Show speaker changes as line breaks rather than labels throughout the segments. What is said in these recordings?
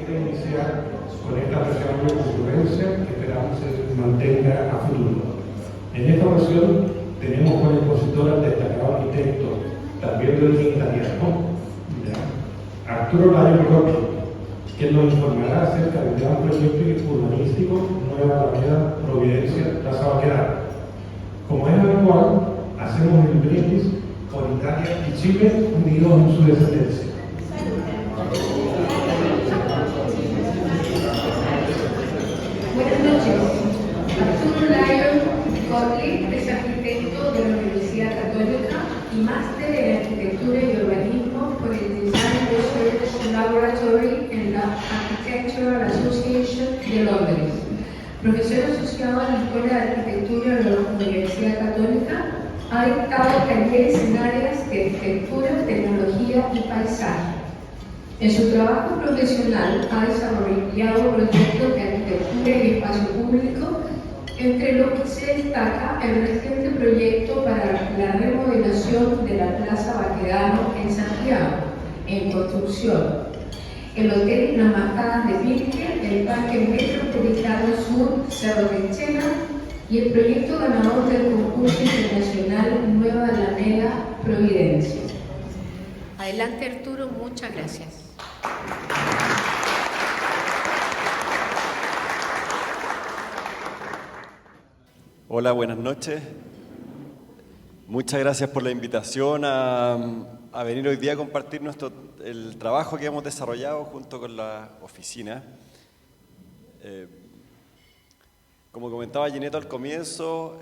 permite iniciar con esta reserva de concurrencia que esperamos se mantenga a futuro. En esta ocasión tenemos como expositor al destacado arquitecto, también del italiano, Arturo Layo Brocchi, que nos informará acerca del gran proyecto urbanístico Nueva Alameda Providencia Plaza Baquedano. Como es habitual, hacemos el brindis por Italia y Chile unidos en su descendencia.
Buenas noches. Arturo Layo Brocchi es arquitecto de la Universidad Católica y máster en Arquitectura y Urbanismo por el Design Research Laboratory en la Architectural Association de Londres. Profesor asociado a la Escuela de Arquitectura de la Universidad Católica, ha dictado talleres en áreas de arquitectura, tecnología y paisaje. En su trabajo profesional ha desarrollado proyectos de arquitectura y espacio público, entre los que se destaca el reciente proyecto para la remodelación de la Plaza Baquedano en Santiago, en construcción, el Hotel Las Majadas de Pirque, el Parque Metropolitano Sur Cerro de Chena y el proyecto ganador del concurso internacional Nueva Alameda Providencia. Adelante, Arturo, muchas gracias.
Hola, buenas noches. Muchas gracias por la invitación a venir hoy día a compartir el trabajo que hemos desarrollado junto con la oficina. Como comentaba Gineto al comienzo,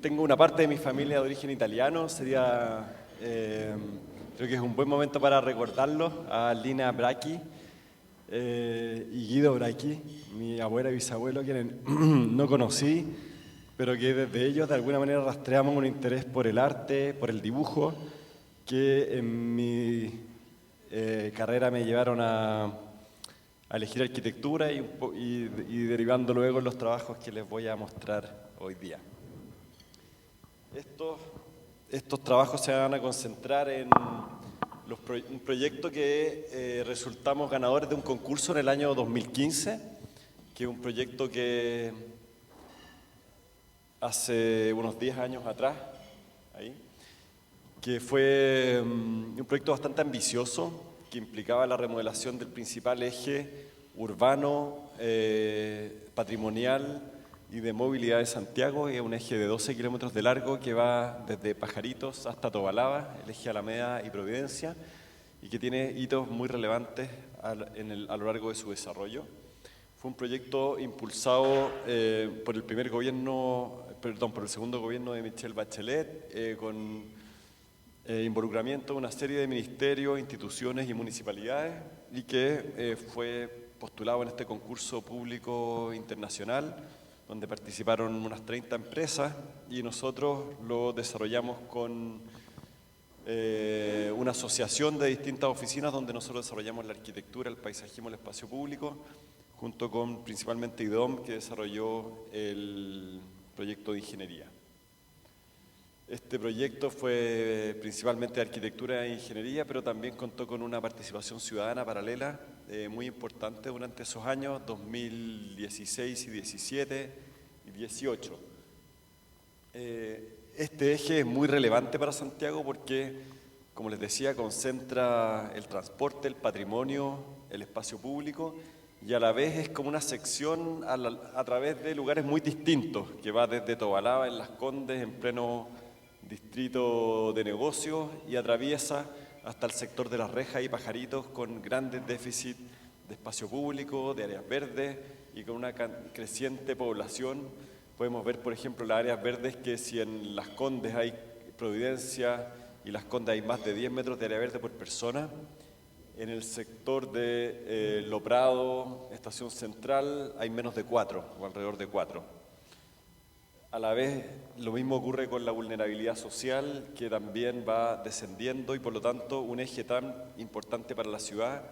tengo una parte de mi familia de origen italiano. Creo que es un buen momento para recordarlo, a Lina Bracchi y Guido Bracchi, mi abuela y bisabuelo, quienes no conocí, pero que desde ellos de alguna manera rastreamos un interés por el arte, por el dibujo, que en mi carrera me llevaron a elegir arquitectura y derivando luego en los trabajos que les voy a mostrar hoy día. Estos trabajos se van a concentrar en un proyecto que resultamos ganadores de un concurso en el año 2015, que es un proyecto que hace unos 10 años atrás, que fue un proyecto bastante ambicioso, que implicaba la remodelación del principal eje urbano, patrimonial y de movilidad de Santiago, que es un eje de 12 kilómetros de largo que va desde Pajaritos hasta Tobalaba, el eje Alameda y Providencia, y que tiene hitos muy relevantes a lo largo de su desarrollo. Fue un proyecto impulsado por el segundo gobierno de Michelle Bachelet, con involucramiento de una serie de ministerios, instituciones y municipalidades, y que fue postulado en este concurso público internacional, donde participaron unas 30 empresas, y nosotros lo desarrollamos con una asociación de distintas oficinas donde nosotros desarrollamos la arquitectura, el paisajismo, el espacio público, junto con principalmente IDOM, que desarrolló el proyecto de ingeniería. Este proyecto fue principalmente de arquitectura e ingeniería, pero también contó con una participación ciudadana paralela muy importante durante esos años, 2016 y 17 y 18. Este eje es muy relevante para Santiago porque, como les decía, concentra el transporte, el patrimonio, el espacio público, y a la vez es como una sección a través de lugares muy distintos, que va desde Tobalaba, en Las Condes, en pleno distrito de negocios, y atraviesa hasta el sector de Las Rejas y Pajaritos, con grandes déficits de espacio público, de áreas verdes y con una creciente población. Podemos ver, por ejemplo, las áreas verdes, que si en Las Condes hay Providencia y Las Condes hay más de 10 metros de área verde por persona, en el sector de Lo Prado, Estación Central, hay menos de 4 o alrededor de 4. A la vez, lo mismo ocurre con la vulnerabilidad social, que también va descendiendo, y por lo tanto un eje tan importante para la ciudad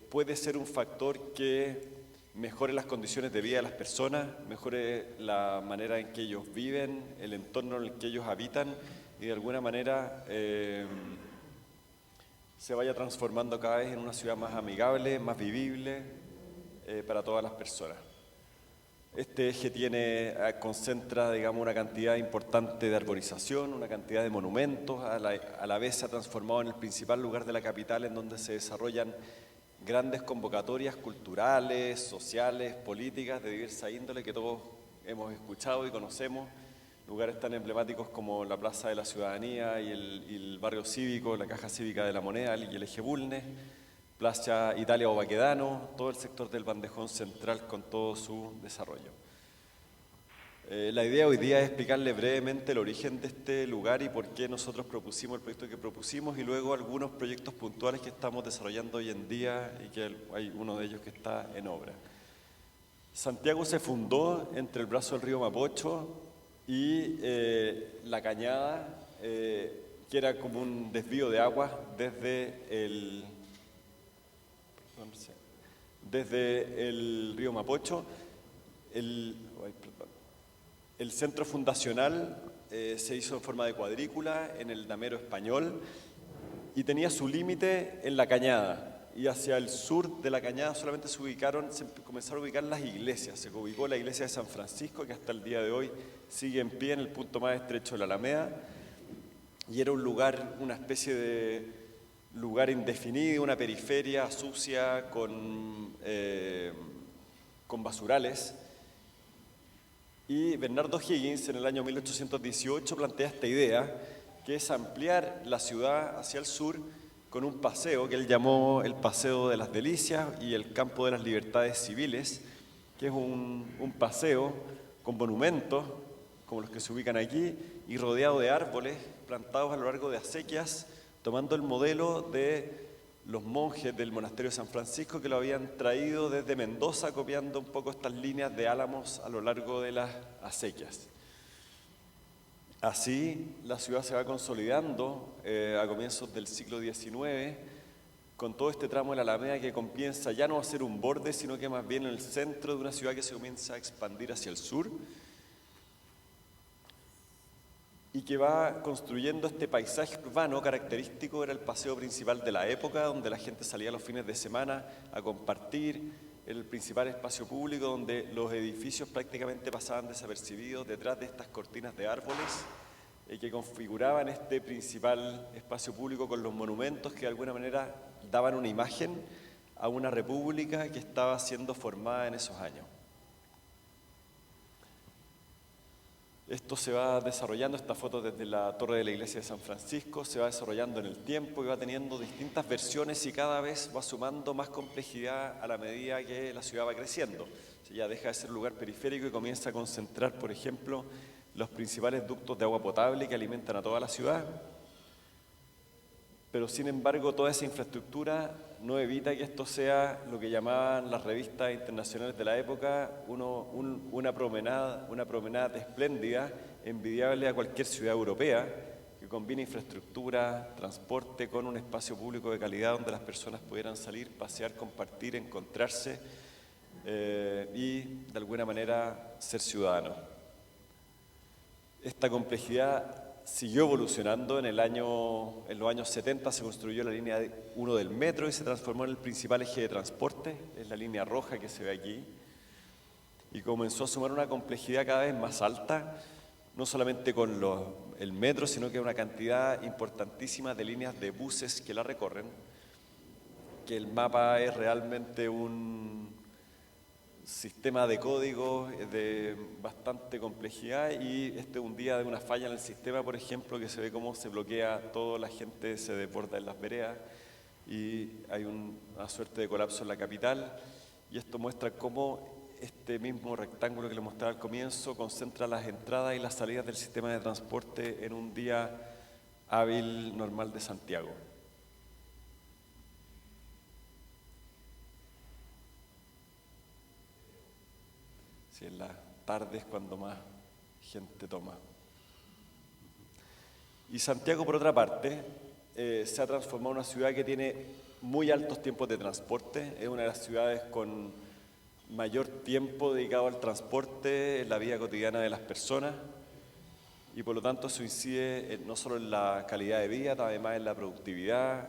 puede ser un factor que mejore las condiciones de vida de las personas, mejore la manera en que ellos viven, el entorno en el que ellos habitan, y de alguna manera se vaya transformando cada vez en una ciudad más amigable, más vivible para todas las personas. Este eje concentra, digamos, una cantidad importante de arborización, una cantidad de monumentos, a la vez se ha transformado en el principal lugar de la capital en donde se desarrollan grandes convocatorias culturales, sociales, políticas de diversa índole que todos hemos escuchado y conocemos. Lugares tan emblemáticos como la Plaza de la Ciudadanía y el barrio cívico, la Caja Cívica de la Moneda y el eje Bulnes, Plaza Italia o Baquedano, todo el sector del Bandejón Central con todo su desarrollo. La idea hoy día es explicarle brevemente el origen de este lugar y por qué nosotros propusimos el proyecto que propusimos y luego algunos proyectos puntuales que estamos desarrollando hoy en día y que hay uno de ellos que está en obra. Santiago se fundó entre el brazo del río Mapocho y la Cañada, que era como un desvío de agua desde el río Mapocho. El centro fundacional se hizo en forma de cuadrícula en el Damero Español y tenía su límite en la Cañada. Y hacia el sur de la Cañada solamente se comenzaron a ubicar las iglesias. Se ubicó la iglesia de San Francisco, que hasta el día de hoy sigue en pie en el punto más estrecho de la Alameda. Y era un lugar, una especie de lugar indefinido, una periferia sucia con basurales. Y Bernardo Higgins en el año 1818 plantea esta idea, que es ampliar la ciudad hacia el sur con un paseo que él llamó el Paseo de las Delicias y el Campo de las Libertades Civiles, que es un paseo con monumentos, como los que se ubican aquí, y rodeado de árboles plantados a lo largo de acequias, tomando el modelo de los monjes del monasterio de San Francisco que lo habían traído desde Mendoza, copiando un poco estas líneas de álamos a lo largo de las acequias. Así, la ciudad se va consolidando a comienzos del siglo XIX, con todo este tramo de la Alameda que comienza ya no a ser un borde, sino que más bien en el centro de una ciudad que se comienza a expandir hacia el sur y que va construyendo este paisaje urbano característico. Era el paseo principal de la época, donde la gente salía los fines de semana a compartir, el principal espacio público donde los edificios prácticamente pasaban desapercibidos detrás de estas cortinas de árboles que configuraban este principal espacio público con los monumentos que de alguna manera daban una imagen a una república que estaba siendo formada en esos años. Esto se va desarrollando, esta foto desde la torre de la iglesia de San Francisco, se va desarrollando en el tiempo y va teniendo distintas versiones y cada vez va sumando más complejidad a la medida que la ciudad va creciendo. O sea, ya deja de ser un lugar periférico y comienza a concentrar, por ejemplo, los principales ductos de agua potable que alimentan a toda la ciudad. Pero sin embargo, toda esa infraestructura no evita que esto sea lo que llamaban las revistas internacionales de la época una promenada espléndida, envidiable a cualquier ciudad europea, que combina infraestructura, transporte con un espacio público de calidad donde las personas pudieran salir, pasear, compartir, encontrarse y de alguna manera ser ciudadanos. Esta complejidad siguió evolucionando. En los años 70 se construyó la línea 1 del metro y se transformó en el principal eje de transporte, es la línea roja que se ve aquí, y comenzó a sumar una complejidad cada vez más alta, no solamente con el metro, sino que una cantidad importantísima de líneas de buses que la recorren, que el mapa es realmente un sistema de códigos de bastante complejidad y este es un día de una falla en el sistema, por ejemplo, que se ve cómo se bloquea todo, la gente se desborda en las veredas y hay una suerte de colapso en la capital, y esto muestra cómo este mismo rectángulo que le mostraba al comienzo concentra las entradas y las salidas del sistema de transporte en un día hábil normal de Santiago. Sí, en las tardes cuando más gente toma. Y Santiago, por otra parte, se ha transformado en una ciudad que tiene muy altos tiempos de transporte. Es una de las ciudades con mayor tiempo dedicado al transporte en la vida cotidiana de las personas y por lo tanto eso incide no solo en la calidad de vida, además en la productividad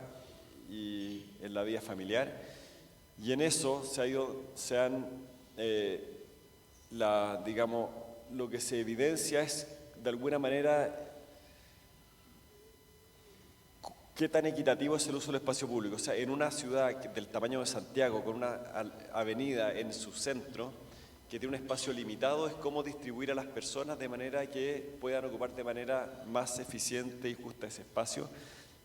y en la vida familiar. Y en eso digamos, lo que se evidencia es, de alguna manera, qué tan equitativo es el uso del espacio público. O sea, en una ciudad del tamaño de Santiago, con una avenida en su centro, que tiene un espacio limitado, es cómo distribuir a las personas de manera que puedan ocupar de manera más eficiente y justa ese espacio.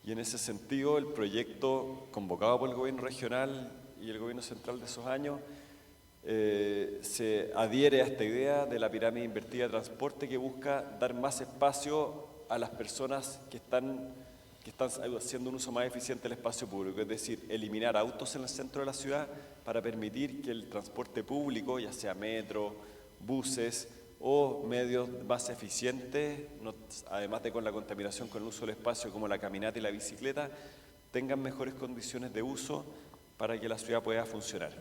Y en ese sentido, el proyecto convocado por el gobierno regional y el gobierno central de esos años se adhiere a esta idea de la pirámide invertida de transporte, que busca dar más espacio a las personas que están haciendo un uso más eficiente del espacio público, es decir, eliminar autos en el centro de la ciudad para permitir que el transporte público, ya sea metro, buses o medios más eficientes, además de con la contaminación con el uso del espacio como la caminata y la bicicleta, tengan mejores condiciones de uso para que la ciudad pueda funcionar.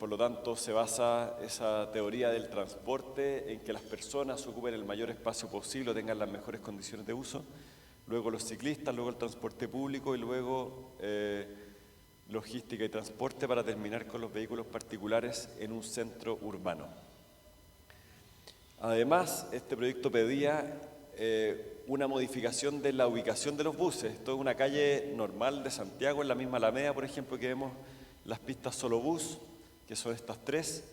Por lo tanto, se basa esa teoría del transporte en que las personas ocupen el mayor espacio posible, tengan las mejores condiciones de uso, luego los ciclistas, luego el transporte público y luego logística y transporte, para terminar con los vehículos particulares en un centro urbano. Además, este proyecto pedía una modificación de la ubicación de los buses. Esto es una calle normal de Santiago, en la misma Alameda, por ejemplo, que vemos las pistas solo bus, que son estas tres,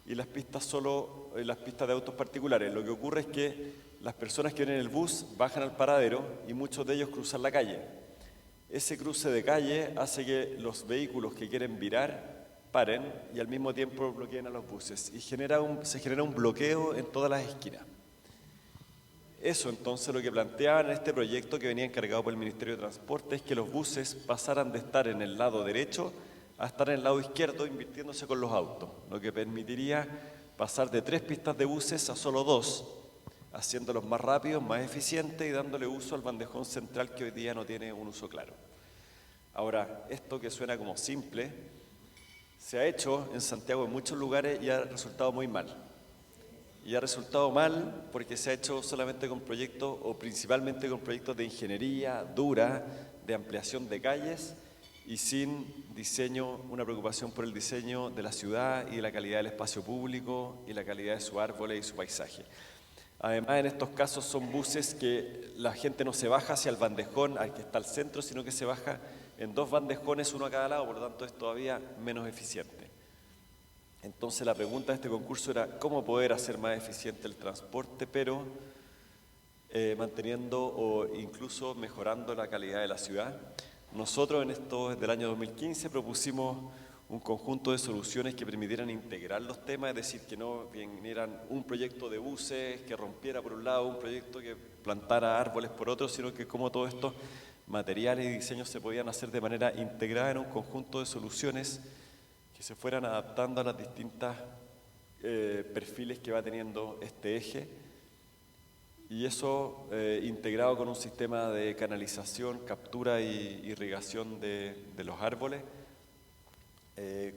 y las pistas de autos particulares. Lo que ocurre es que las personas que vienen en el bus bajan al paradero y muchos de ellos cruzan la calle. Ese cruce de calle hace que los vehículos que quieren virar paren y al mismo tiempo bloqueen a los buses, y se genera un bloqueo en todas las esquinas. Eso, entonces, lo que planteaban en este proyecto, que venía encargado por el Ministerio de Transporte, es que los buses pasaran de estar en el lado derecho a estar en el lado izquierdo, invirtiéndose con los autos, lo que permitiría pasar de 3 pistas de buses a solo 2, haciéndolos más rápidos, más eficientes y dándole uso al bandejón central, que hoy día no tiene un uso claro. Ahora, esto que suena como simple, se ha hecho en Santiago en muchos lugares y ha resultado muy mal. Y ha resultado mal porque se ha hecho solamente con proyectos, o principalmente con proyectos de ingeniería dura, de ampliación de calles, y sin diseño, una preocupación por el diseño de la ciudad y de la calidad del espacio público y la calidad de sus árboles y su paisaje. Además, en estos casos son buses que la gente no se baja hacia el bandejón al que está al centro, sino que se baja en 2 bandejones, uno a cada lado, por lo tanto es todavía menos eficiente. Entonces la pregunta de este concurso era cómo poder hacer más eficiente el transporte, pero manteniendo o incluso mejorando la calidad de la ciudad. Nosotros desde el año 2015 propusimos un conjunto de soluciones que permitieran integrar los temas, es decir, que no vinieran un proyecto de buses que rompiera por un lado, un proyecto que plantara árboles por otro, sino que como todos estos materiales y diseños se podían hacer de manera integrada en un conjunto de soluciones que se fueran adaptando a las distintas perfiles que va teniendo este eje. Y eso integrado con un sistema de canalización, captura e irrigación de los árboles,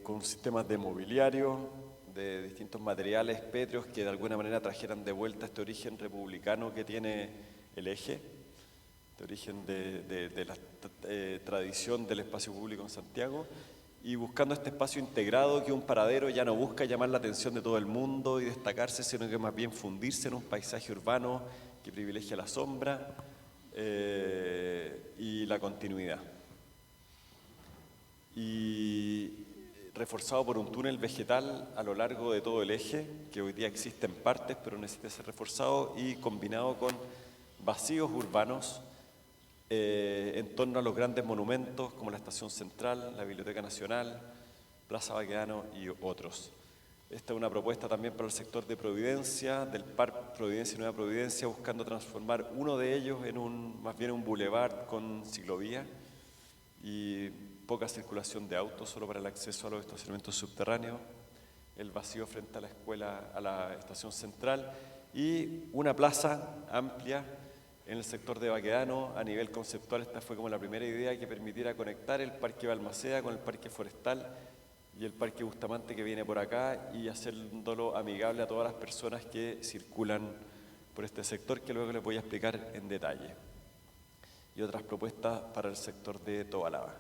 con sistemas de mobiliario, de distintos materiales pétreos que de alguna manera trajeran de vuelta este origen republicano que tiene el eje, este origen de la tradición del espacio público en Santiago, y buscando este espacio integrado, que un paradero ya no busca llamar la atención de todo el mundo y destacarse, sino que más bien fundirse en un paisaje urbano que privilegia la sombra y la continuidad. Y reforzado por un túnel vegetal a lo largo de todo el eje, que hoy día existe en partes, pero necesita ser reforzado, y combinado con vacíos urbanos en torno a los grandes monumentos como la Estación Central, la Biblioteca Nacional, Plaza Baquedano y otros. Esta es una propuesta también para el sector de Providencia, del Parque Providencia y Nueva Providencia, buscando transformar uno de ellos en más bien un bulevar con ciclovía y poca circulación de autos, solo para el acceso a los estacionamientos subterráneos, el vacío frente a la escuela, a la Estación Central, y una plaza amplia en el sector de Baquedano. A nivel conceptual, esta fue como la primera idea que permitiera conectar el Parque Balmaceda con el Parque Forestal y el Parque Bustamante, que viene por acá, y haciéndolo amigable a todas las personas que circulan por este sector, que luego les voy a explicar en detalle. y otras propuestas para el sector de Tobalaba.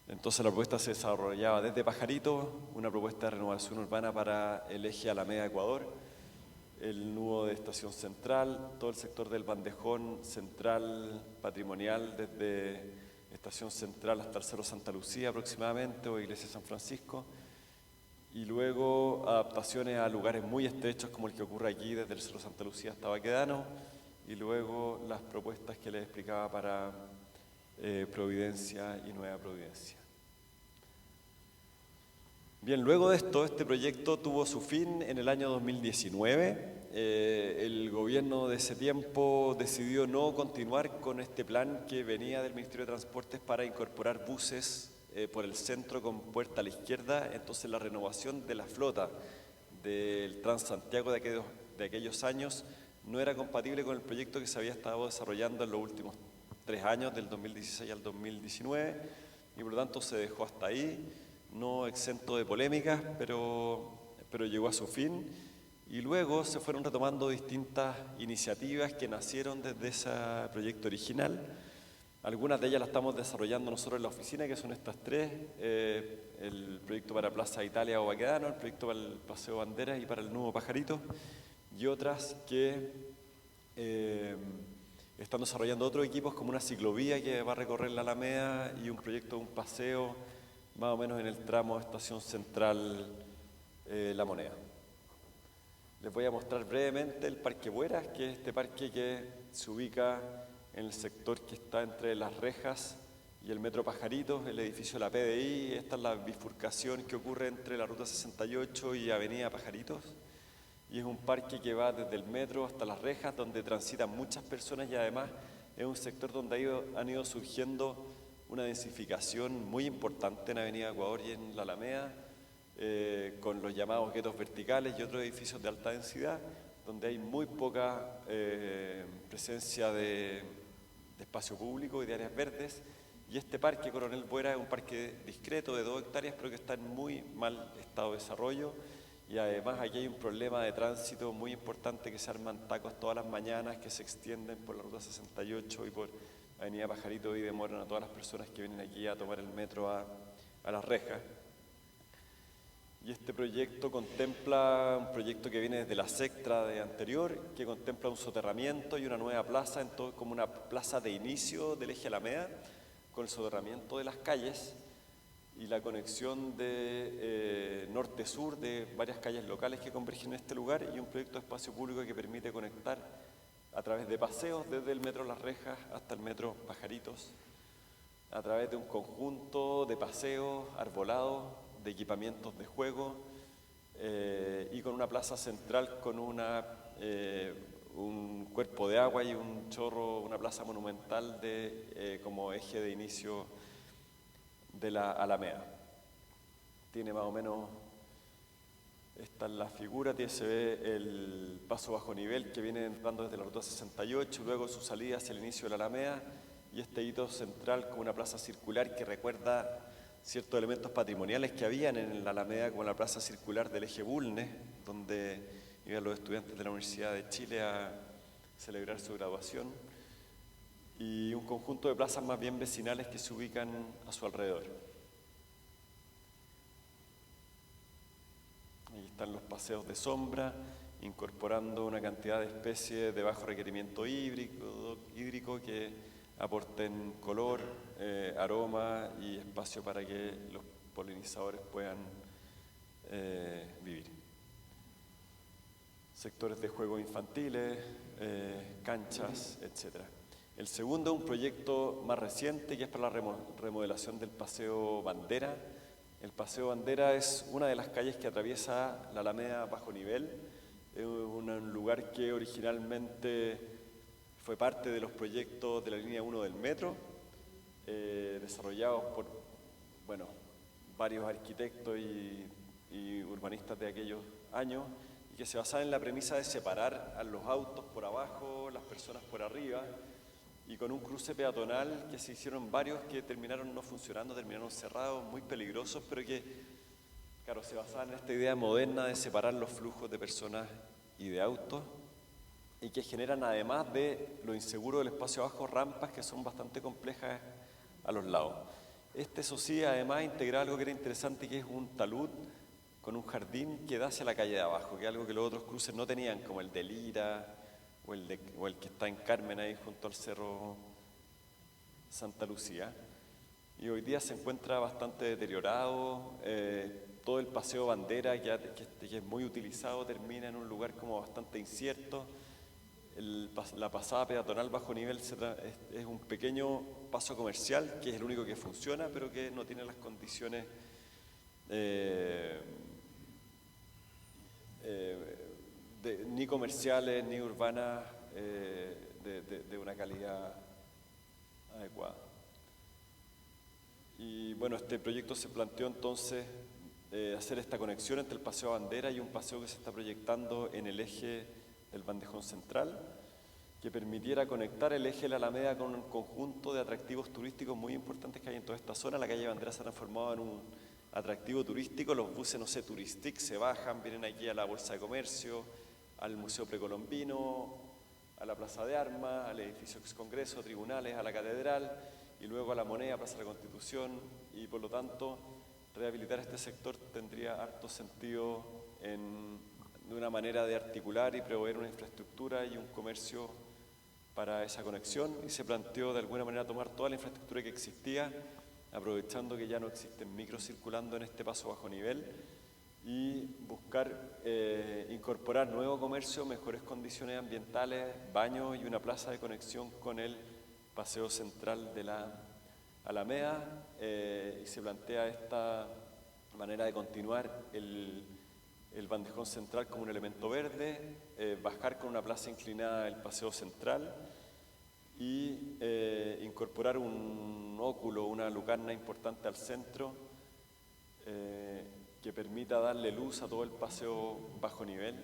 Entonces la propuesta se desarrollaba desde Pajarito, una propuesta de renovación urbana para el eje Alameda-Ecuador, el nudo de Estación Central, todo el sector del bandejón central patrimonial desde Estación Central hasta el Cerro Santa Lucía aproximadamente, o Iglesia San Francisco, y luego adaptaciones a lugares muy estrechos como el que ocurre aquí desde el Cerro Santa Lucía hasta Baquedano, y luego las propuestas que les explicaba para Providencia y Nueva Providencia. Bien, luego de esto, este proyecto tuvo su fin en el año 2019. El gobierno de ese tiempo decidió no continuar con este plan que venía del Ministerio de Transportes para incorporar buses por el centro con puerta a la izquierda. Entonces la renovación de la flota del Transantiago de aquellos años no era compatible con el proyecto que se había estado desarrollando en los últimos 3 años, del 2016 al 2019, y por lo tanto se dejó hasta ahí, no exento de polémicas, pero llegó a su fin. Y luego se fueron retomando distintas iniciativas que nacieron desde ese proyecto original. Algunas de ellas las estamos desarrollando nosotros en la oficina, que son estas 3, el proyecto para Plaza Italia o Baquedano, el proyecto para el Paseo Banderas y para el nuevo Pajarito, y otras que están desarrollando otros equipos, como una ciclovía que va a recorrer la Alameda y un proyecto de un paseo más o menos en el tramo Estación Central La Moneda. Les voy a mostrar brevemente el Parque Bueras, que es este parque que se ubica en el sector que está entre Las Rejas y el Metro Pajaritos, el edificio de la PDI. Esta es la bifurcación que ocurre entre la Ruta 68 y Avenida Pajaritos. Y es un parque que va desde el metro hasta Las Rejas, donde transitan muchas personas, y además es un sector donde han ido surgiendo una densificación muy importante en Avenida Ecuador y en la Alameda, con los llamados guetos verticales y otros edificios de alta densidad, donde hay muy poca presencia de espacio público y de áreas verdes. Y este parque Coronel Buera es un parque discreto de 2 hectáreas, pero que está en muy mal estado de desarrollo. Y además aquí hay un problema de tránsito muy importante, que se arman tacos todas las mañanas que se extienden por la Ruta 68 y por Avenida Pajarito y demoran a todas las personas que vienen aquí a tomar el metro a Las Rejas. Y este proyecto contempla un proyecto que viene desde la Sectra de anterior, que contempla un soterramiento y una nueva plaza, como una plaza de inicio del eje Alameda, con el soterramiento de las calles y la conexión de norte-sur de varias calles locales que convergen en este lugar, y un proyecto de espacio público que permite conectar a través de paseos desde el metro Las Rejas hasta el metro Pajaritos, a través de un conjunto de paseos arbolados, de equipamientos de juego, y con una plaza central con un cuerpo de agua y un chorro, una plaza monumental como eje de inicio de la Alameda. Tiene más o menos, esta es la figura, se ve el paso bajo nivel que viene entrando desde la Ruta 68, luego su salida hacia el inicio de la Alameda, y este hito central con una plaza circular que recuerda ciertos elementos patrimoniales que habían en la Alameda, como la plaza circular del eje Bulnes, donde iban los estudiantes de la Universidad de Chile a celebrar su graduación, y un conjunto de plazas más bien vecinales que se ubican a su alrededor. Ahí están los paseos de sombra, incorporando una cantidad de especies de bajo requerimiento hídrico que aporten color, aroma y espacio para que los polinizadores puedan vivir. Sectores de juegos infantiles, canchas, etc. El segundo es un proyecto más reciente, que es para la remodelación del Paseo Bandera. El Paseo Bandera es una de las calles que atraviesa la Alameda bajo nivel. Es un lugar que originalmente fue parte de los proyectos de la línea 1 del metro, desarrollados por varios arquitectos y urbanistas de aquellos años, y que se basaban en la premisa de separar a los autos por abajo, las personas por arriba, y con un cruce peatonal que se hicieron varios que terminaron no funcionando, terminaron cerrados, muy peligrosos, pero que, claro, se basaban en esta idea moderna de separar los flujos de personas y de autos. y que generan, además de lo inseguro del espacio abajo, rampas que son bastante complejas a los lados. Eso sí, además integra algo que era interesante, que es un talud con un jardín que da hacia la calle de abajo, que es algo que los otros cruces no tenían, como el de Lira o el que está en Carmen, ahí junto al Cerro Santa Lucía. Y hoy día se encuentra bastante deteriorado. Todo el paseo Bandera, que es muy utilizado, termina en un lugar como bastante incierto. La pasada peatonal bajo nivel es un pequeño paso comercial, que es el único que funciona, pero que no tiene las condiciones ni comerciales ni urbanas de una calidad adecuada. Y bueno, este proyecto se planteó entonces hacer esta conexión entre el Paseo Bandera y un paseo que se está proyectando en el eje del Bandejón Central, que permitiera conectar el eje de la Alameda con un conjunto de atractivos turísticos muy importantes que hay en toda esta zona. La calle Bandera se ha transformado en un atractivo turístico. Los buses, no sé, Turistic, se bajan, vienen aquí a la Bolsa de Comercio, al Museo Precolombino, a la Plaza de Armas, al edificio Ex Congreso, tribunales, a la Catedral, y luego a la Moneda, Plaza de la Constitución, y por lo tanto rehabilitar este sector tendría harto sentido de una manera de articular y proveer una infraestructura y un comercio para esa conexión, y se planteó de alguna manera tomar toda la infraestructura que existía, aprovechando que ya no existen micros circulando en este paso bajo nivel, y buscar incorporar nuevo comercio, mejores condiciones ambientales, baños y una plaza de conexión con el paseo central de la Alameda, y se plantea esta manera de continuar el bandejón central como un elemento verde, bajar con una plaza inclinada el paseo central y incorporar un óculo, una lucarna importante al centro que permita darle luz a todo el paseo bajo nivel,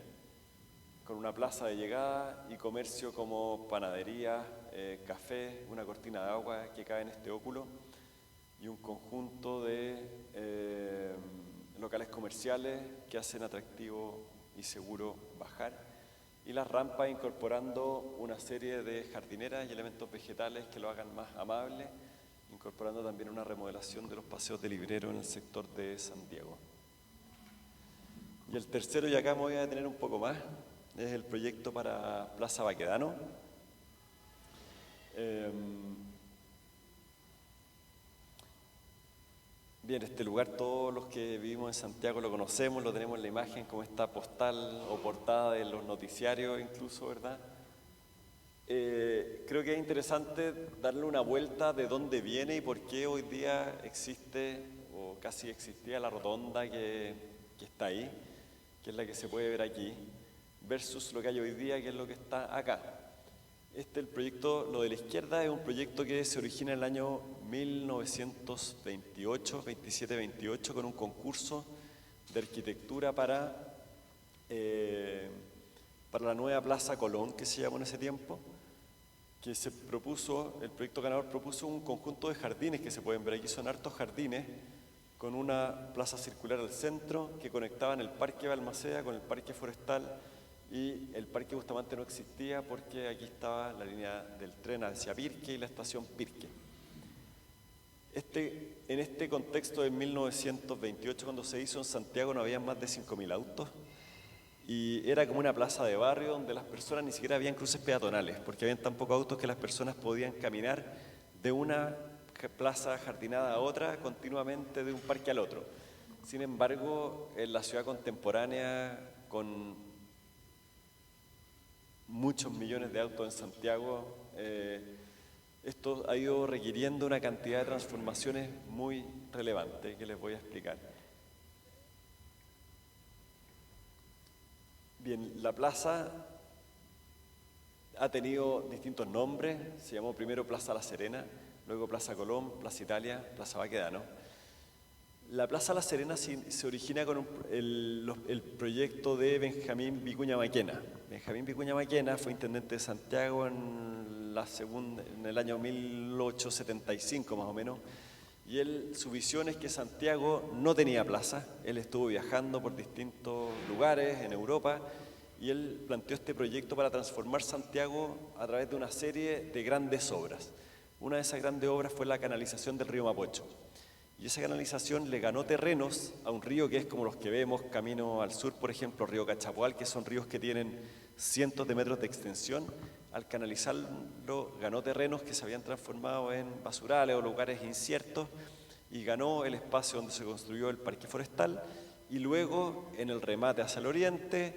con una plaza de llegada y comercio como panadería, café, una cortina de agua que cae en este óculo y un conjunto de locales comerciales que hacen atractivo y seguro bajar, y las rampas incorporando una serie de jardineras y elementos vegetales que lo hagan más amable, incorporando también una remodelación de los paseos de librero en el sector de San Diego. Y el tercero, y acá me voy a detener un poco más, es el proyecto para Plaza Baquedano. Bien, este lugar todos los que vivimos en Santiago lo conocemos, lo tenemos en la imagen como esta postal o portada de los noticiarios incluso, ¿verdad? Creo que es interesante darle una vuelta de dónde viene y por qué hoy día existe, o casi existía, la rotonda que está ahí, que es la que se puede ver aquí, versus lo que hay hoy día, que es lo que está acá. El proyecto, lo de la izquierda, es un proyecto que se origina en el año 1928, 27-28, con un concurso de arquitectura para la nueva Plaza Colón, que se llamó en ese tiempo, que se propuso, el proyecto ganador propuso un conjunto de jardines que se pueden ver aquí, son hartos jardines, con una plaza circular al centro que conectaban el Parque Balmaceda con el Parque Forestal, y el Parque Bustamante no existía porque aquí estaba la línea del tren hacia Pirque y la estación Pirque. En este contexto de 1928, cuando se hizo en Santiago, no había más de 5.000 autos, y era como una plaza de barrio donde las personas ni siquiera habían cruces peatonales, porque habían tan pocos autos que las personas podían caminar de una plaza jardinada a otra continuamente, de un parque al otro. Sin embargo, en la ciudad contemporánea, con muchos millones de autos en Santiago, esto ha ido requiriendo una cantidad de transformaciones muy relevante que les voy a explicar. Bien, la plaza ha tenido distintos nombres, se llamó primero Plaza La Serena, luego Plaza Colón, Plaza Italia, Plaza Baquedano. La Plaza La Serena se origina con el proyecto de Benjamín Vicuña Maquena. Benjamín Vicuña Maquena fue intendente de Santiago en el año 1875 más o menos, y su visión es que Santiago no tenía plaza. Él estuvo viajando por distintos lugares en Europa y él planteó este proyecto para transformar Santiago a través de una serie de grandes obras. Una de esas grandes obras fue la canalización del río Mapocho. Y esa canalización le ganó terrenos a un río que es como los que vemos camino al sur, por ejemplo, río Cachapoal, que son ríos que tienen cientos de metros de extensión. Al canalizarlo, ganó terrenos que se habían transformado en basurales o lugares inciertos y ganó el espacio donde se construyó el parque forestal y luego, en el remate hacia el oriente,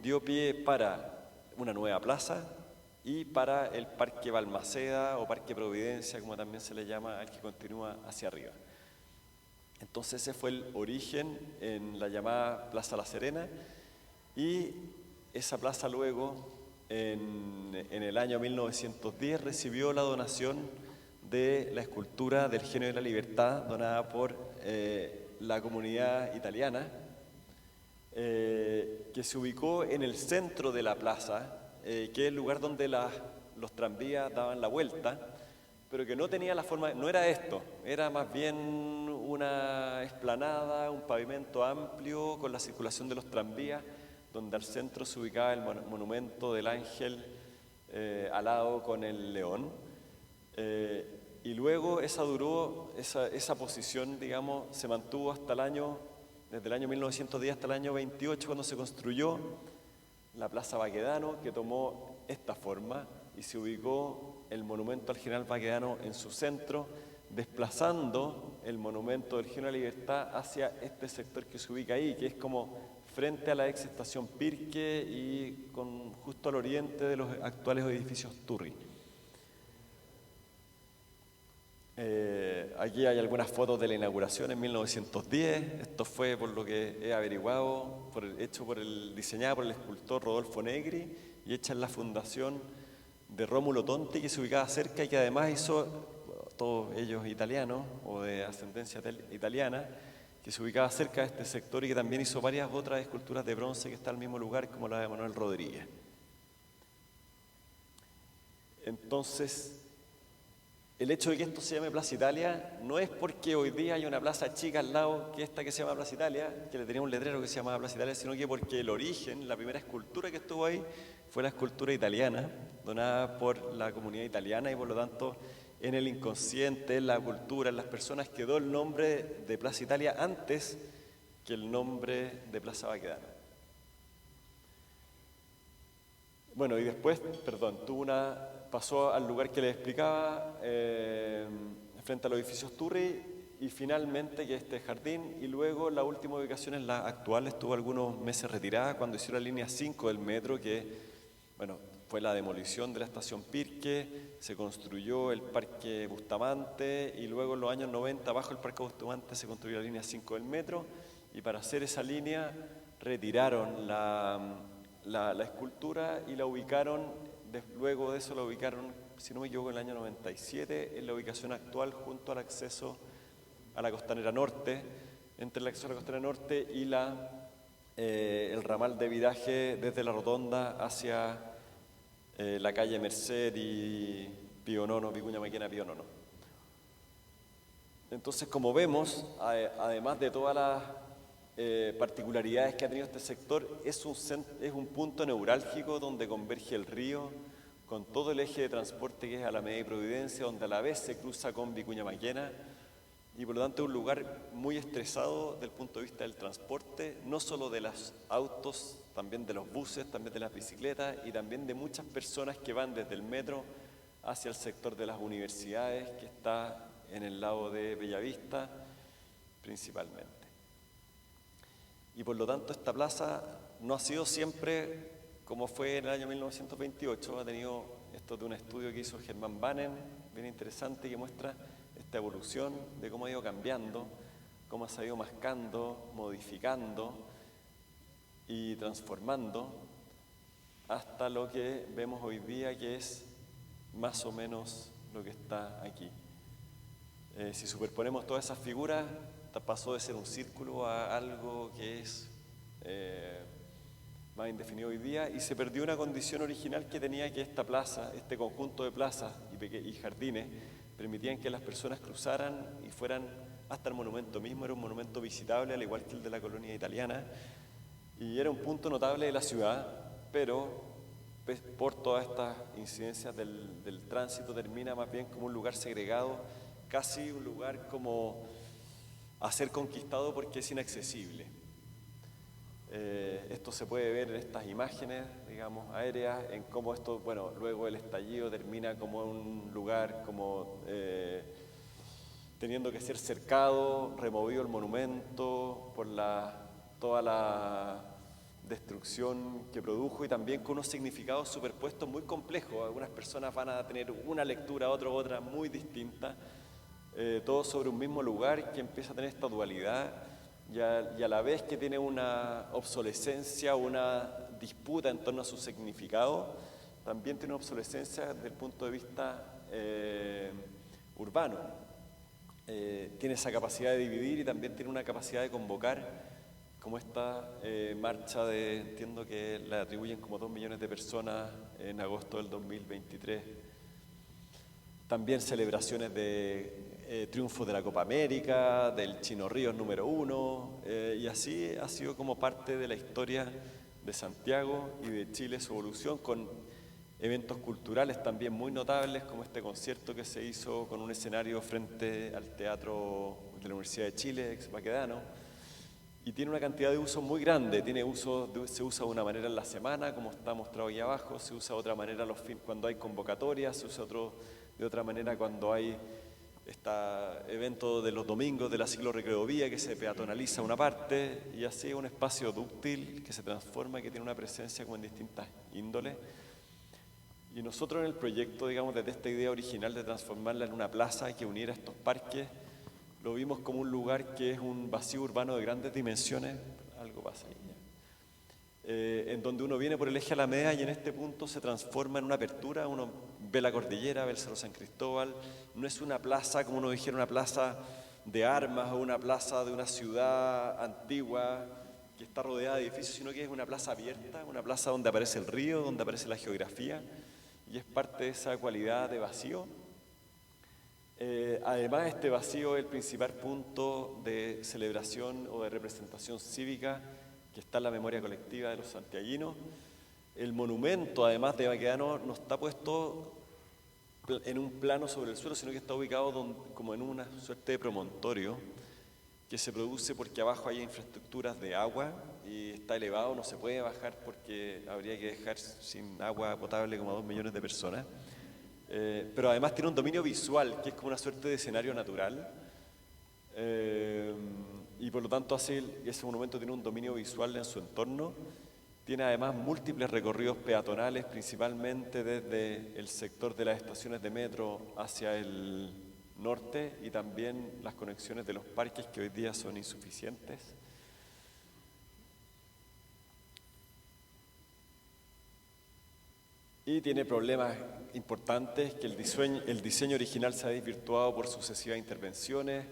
dio pie para una nueva plaza y para el Parque Balmaceda o Parque Providencia, como también se le llama al que continúa hacia arriba. Entonces ese fue el origen en la llamada Plaza La Serena y esa plaza luego, en el año 1910, recibió la donación de la escultura del Genio de la Libertad, donada por la comunidad italiana, que se ubicó en el centro de la plaza, que es el lugar donde los tranvías daban la vuelta, pero que no tenía la forma, no era esto, era más bien una explanada, un pavimento amplio con la circulación de los tranvías, donde al centro se ubicaba el monumento del ángel alado con el león. Y luego esa posición, digamos, se mantuvo hasta desde el año 1910 hasta el año 28, cuando se construyó la Plaza Baquedano, que tomó esta forma y se ubicó el monumento al general Baquedano en su centro, desplazando el monumento del Genio de la Libertad hacia este sector que se ubica ahí, que es como frente a la ex estación Pirque y justo al oriente de los actuales edificios Turri. Aquí hay algunas fotos de la inauguración en 1910. Esto fue, por lo que he averiguado, diseñada por el escultor Rodolfo Negri y hecha en la fundación de Rómulo Tonti, que se ubicaba cerca y que además hizo, todos ellos italianos o de ascendencia italiana, que se ubicaba cerca de este sector y que también hizo varias otras esculturas de bronce que están al mismo lugar, como la de Manuel Rodríguez. Entonces, el hecho de que esto se llame Plaza Italia no es porque hoy día hay una plaza chica al lado que esta que se llama Plaza Italia, que le tenía un letrero que se llamaba Plaza Italia, sino que porque el origen, la primera escultura que estuvo ahí fue la escultura italiana, donada por la comunidad italiana y por lo tanto en el inconsciente, en la cultura, en las personas quedó el nombre de Plaza Italia antes que el nombre de Plaza Baquedano. Bueno, y después, pasó al lugar que les explicaba, frente a los edificios Turri, y finalmente que este jardín, y luego la última ubicación es la actual, estuvo algunos meses retirada cuando hicieron la línea 5 del metro, que fue la demolición de la estación Pirque, se construyó el Parque Bustamante, y luego en los años 90, bajo el Parque Bustamante, se construyó la línea 5 del metro, y para hacer esa línea retiraron la escultura y la ubicaron. Luego de eso la ubicaron, si no me equivoco, en el año 97, en la ubicación actual junto al acceso a la Costanera Norte, entre el acceso a la Costanera Norte y el ramal de viraje desde la rotonda hacia la calle Merced y Pío Nono, Vicuña Maquena, Pío Nono. Entonces, como vemos, además de todas las particularidades que ha tenido este sector, es un punto neurálgico donde converge el río con todo el eje de transporte que es Alameda y Providencia, donde a la vez se cruza con Vicuña Maquena y por lo tanto es un lugar muy estresado desde el punto de vista del transporte, no solo de los autos, también de los buses, también de las bicicletas y también de muchas personas que van desde el metro hacia el sector de las universidades, que está en el lado de Bellavista principalmente. Y por lo tanto esta plaza no ha sido siempre como fue en el año 1928, ha tenido esto de un estudio que hizo Germán Bannen, bien interesante, que muestra esta evolución de cómo ha ido cambiando, cómo se ha ido mascando, modificando y transformando hasta lo que vemos hoy día, que es más o menos lo que está aquí. Si superponemos todas esas figuras, pasó de ser un círculo a algo que es más indefinido hoy día, y se perdió una condición original que tenía, que esta plaza, este conjunto de plazas y jardines, permitían que las personas cruzaran y fueran hasta el monumento mismo. Era un monumento visitable, al igual que el de la colonia italiana, y era un punto notable de la ciudad, pero pues, por todas estas incidencias del tránsito termina más bien como un lugar segregado, casi un lugar como a ser conquistado porque es inaccesible. Esto se puede ver en estas imágenes, digamos, aéreas, en cómo esto, bueno, luego el estallido termina como un lugar como teniendo que ser cercado, removido el monumento por toda la destrucción que produjo y también con unos significados superpuestos muy complejos. Algunas personas van a tener una lectura, otras otra muy distinta, todo sobre un mismo lugar que empieza a tener esta dualidad y a la vez que tiene una obsolescencia, una disputa en torno a su significado, también tiene una obsolescencia desde el punto de vista urbano. Tiene esa capacidad de dividir y también tiene una capacidad de convocar, como esta marcha entiendo que la atribuyen como 2 millones de personas en agosto del 2023. También celebraciones de triunfos de la Copa América, del Chino Ríos número 1, y así ha sido como parte de la historia de Santiago y de Chile, su evolución, con eventos culturales también muy notables, como este concierto que se hizo con un escenario frente al Teatro de la Universidad de Chile, ex Baquedano, y tiene una cantidad de usos muy grande. Se usa de una manera en la semana, como está mostrado ahí abajo, se usa de otra manera cuando hay convocatorias, se usa de otra manera cuando hay evento de los domingos de la ciclorrecreovía que se peatonaliza una parte, y así es un espacio dúctil que se transforma y que tiene una presencia como en distintas índoles. Y nosotros en el proyecto, digamos, desde esta idea original de transformarla en una plaza que uniera estos parques, lo vimos como un lugar que es un vacío urbano de grandes dimensiones, algo pasa ahí ya, en donde uno viene por el eje Alameda y en este punto se transforma en una apertura, uno ve la cordillera, ve el Cerro San Cristóbal, no es una plaza, como uno dijera, una plaza de armas o una plaza de una ciudad antigua que está rodeada de edificios, sino que es una plaza abierta, una plaza donde aparece el río, donde aparece la geografía, y es parte de esa cualidad de vacío. Además, este vacío es el principal punto de celebración o de representación cívica que está en la memoria colectiva de los santiaguinos. El monumento, además de Baquedano, no está puesto en un plano sobre el suelo, sino que está ubicado como en una suerte de promontorio que se produce porque abajo hay infraestructuras de agua y está elevado, no se puede bajar porque habría que dejar sin agua potable como a 2 millones de personas. Pero además tiene un dominio visual, que es como una suerte de escenario natural, y por lo tanto ese monumento tiene un dominio visual en su entorno. Tiene además múltiples recorridos peatonales, principalmente desde el sector de las estaciones de metro hacia el norte y también las conexiones de los parques que hoy día son insuficientes. Y tiene problemas importantes, que el diseño original se ha desvirtuado por sucesivas intervenciones,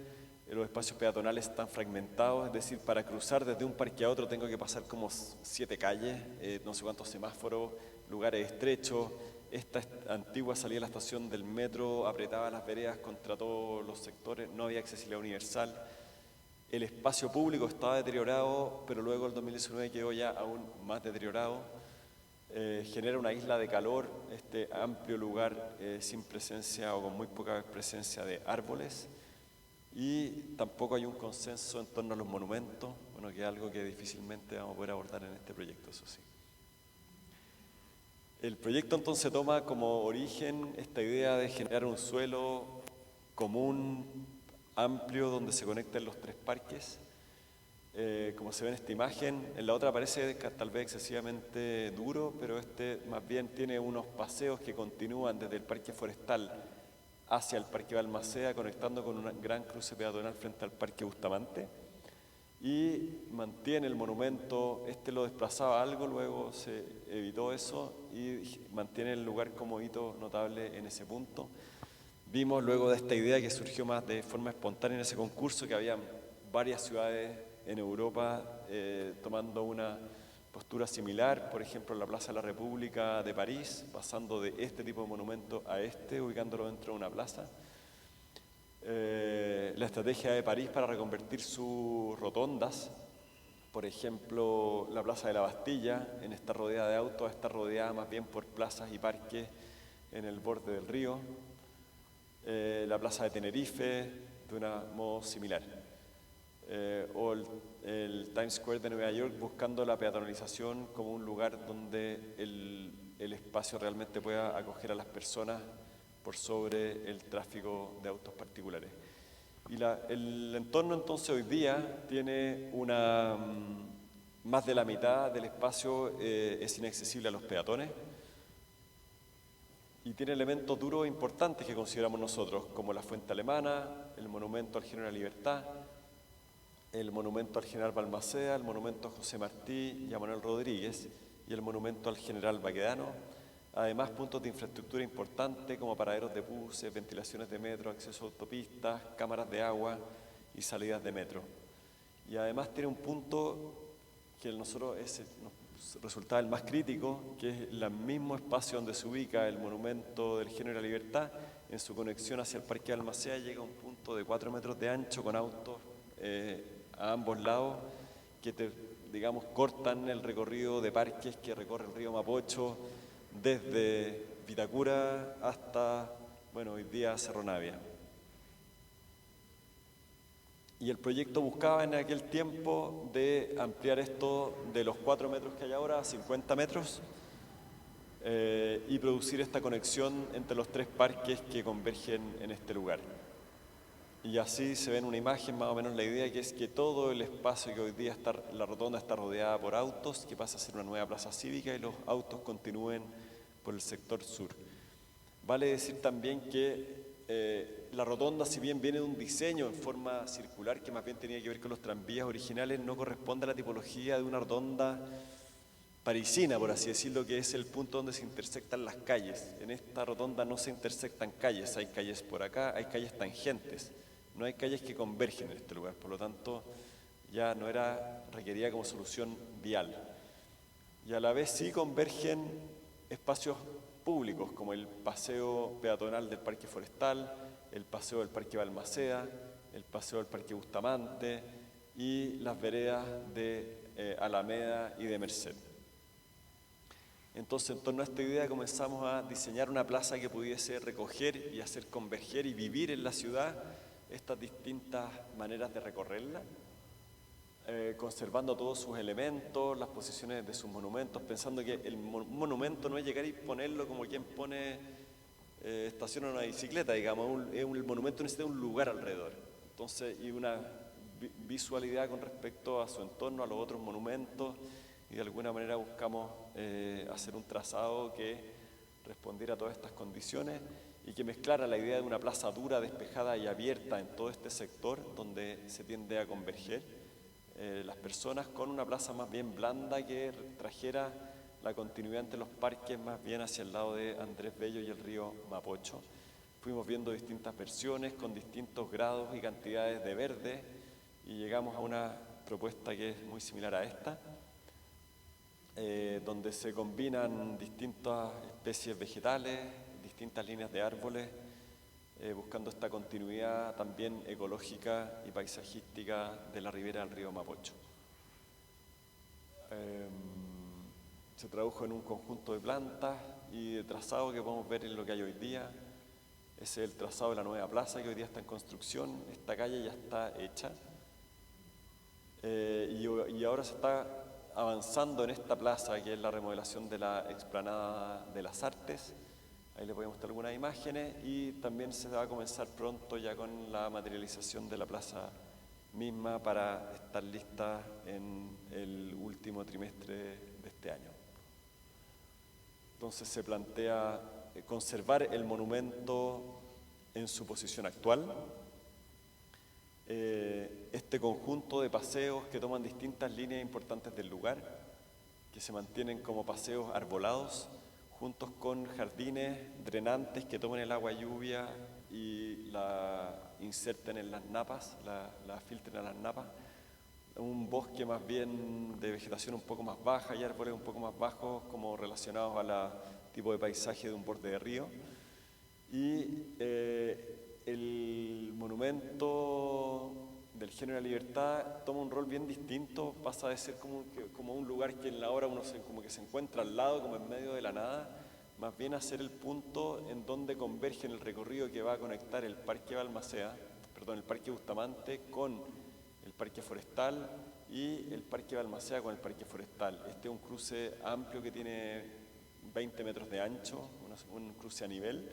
los espacios peatonales están fragmentados, es decir, para cruzar desde un parque a otro tengo que pasar como 7 calles, no sé cuántos semáforos, lugares estrechos. Esta antigua salida de la estación del metro apretaba las veredas contra todos los sectores, no había accesibilidad universal. El espacio público estaba deteriorado, pero luego el 2019 quedó ya aún más deteriorado. Genera una isla de calor, este amplio lugar sin presencia o con muy poca presencia de árboles, y tampoco hay un consenso en torno a los monumentos, bueno, que es algo que difícilmente vamos a poder abordar en este proyecto, eso sí. El proyecto entonces toma como origen esta idea de generar un suelo común, amplio, donde se conecten los 3 parques. Como se ve en esta imagen, en la otra parece tal vez excesivamente duro, pero este más bien tiene unos paseos que continúan desde el Parque Forestal hacia el Parque Balmaceda, conectando con un gran cruce peatonal frente al Parque Bustamante, y mantiene el monumento. Lo desplazaba algo, luego se evitó eso y mantiene el lugar como hito notable en ese punto. Vimos luego de esta idea que surgió más de forma espontánea en ese concurso que había varias ciudades en Europa tomando una postura similar, por ejemplo en la Plaza de la República de París, pasando de este tipo de monumento a ubicándolo dentro de una plaza. La estrategia de París para reconvertir sus rotondas Por ejemplo, la Plaza de la Bastilla, en esta rodeada de autos, está rodeada más bien por plazas y parques en el borde del río. La Plaza de Tenerife, de un modo similar. O el Times Square de Nueva York, buscando la peatonalización como un lugar donde el espacio realmente pueda acoger a las personas por sobre el tráfico de autos particulares. Y el entorno entonces hoy día tiene más de la mitad del espacio es inaccesible a los peatones y tiene elementos duros importantes que consideramos nosotros, como la Fuente Alemana, el Monumento al General Libertad, el Monumento al General Balmaceda, el Monumento a José Martí y a Manuel Rodríguez y el Monumento al General Baquedano. Además, puntos de infraestructura importantes como paraderos de buses, ventilaciones de metro, acceso a autopistas, cámaras de agua y salidas de metro. Y además tiene un punto que a nosotros nos resultaba el más crítico, que es el mismo espacio donde se ubica el Monumento del Género y la Libertad. En su conexión hacia el Parque Balmaceda llega a un punto de 4 metros de ancho con autos a ambos lados que cortan el recorrido de parques que recorre el río Mapocho desde Vitacura hasta, hoy día Cerro Navia. Y el proyecto buscaba en aquel tiempo de ampliar esto de los 4 metros que hay ahora a 50 metros y producir esta conexión entre los 3 parques que convergen en este lugar. Y así se ve en una imagen más o menos la idea, que es que todo el espacio que hoy día la rotonda está rodeada por autos, que pasa a ser una nueva plaza cívica y los autos continúen por el sector sur. Vale decir también que la rotonda, si bien viene de un diseño en forma circular que más bien tenía que ver con los tranvías originales, no corresponde a la tipología de una rotonda parisina, por así decirlo, que es el punto donde se intersectan las calles. En esta rotonda no se intersectan calles, hay calles por acá, hay calles tangentes, no hay calles que convergen en este lugar, por lo tanto ya no requería como solución vial. Y a la vez sí convergen espacios públicos como el paseo peatonal del Parque Forestal, el paseo del Parque Balmaceda, el paseo del Parque Bustamante y las veredas de Alameda y de Merced. Entonces, en torno a esta idea comenzamos a diseñar una plaza que pudiese recoger y hacer converger y vivir en la ciudad estas distintas maneras de recorrerla, conservando todos sus elementos, las posiciones de sus monumentos, pensando que el monumento no es llegar y ponerlo como quien estaciona una bicicleta, digamos, el monumento necesita un lugar alrededor, entonces, y una visualidad con respecto a su entorno, a los otros monumentos, y de alguna manera buscamos hacer un trazado que respondiera a todas estas condiciones y que mezclara la idea de una plaza dura, despejada y abierta en todo este sector donde se tiende a converger las personas, con una plaza más bien blanda que trajera la continuidad entre los parques más bien hacia el lado de Andrés Bello y el río Mapocho. Fuimos viendo distintas versiones con distintos grados y cantidades de verde y llegamos a una propuesta que es muy similar a esta, donde se combinan distintas especies vegetales, distintas líneas de árboles, buscando esta continuidad también ecológica y paisajística de la ribera del río Mapocho. Se tradujo en un conjunto de plantas y de trazado que podemos ver en lo que hay hoy día. Ese es el trazado de la nueva plaza que hoy día está en construcción. Esta calle ya está hecha y ahora se está avanzando en esta plaza, que es la remodelación de la explanada de las Artes. Ahí les voy a mostrar algunas imágenes y también se va a comenzar pronto ya con la materialización de la plaza misma para estar lista en el último trimestre de este año. Entonces se plantea conservar el monumento en su posición actual, este conjunto de paseos que toman distintas líneas importantes del lugar, que se mantienen como paseos arbolados, juntos con jardines drenantes que tomen el agua lluvia y la inserten en las napas, la filtren a las napas, un bosque más bien de vegetación un poco más baja y árboles un poco más bajos, como relacionados al tipo de paisaje de un borde de río. Y el monumento del Género de la Libertad toma un rol bien distinto, pasa de ser como un lugar que en la obra como que se encuentra al lado, como en medio de la nada, más bien a ser el punto en donde converge en el recorrido que va a conectar el Parque el Parque Bustamante con el Parque Forestal y el Parque Balmaceda con el Parque Forestal. Este es un cruce amplio que tiene 20 metros de ancho, un cruce a nivel,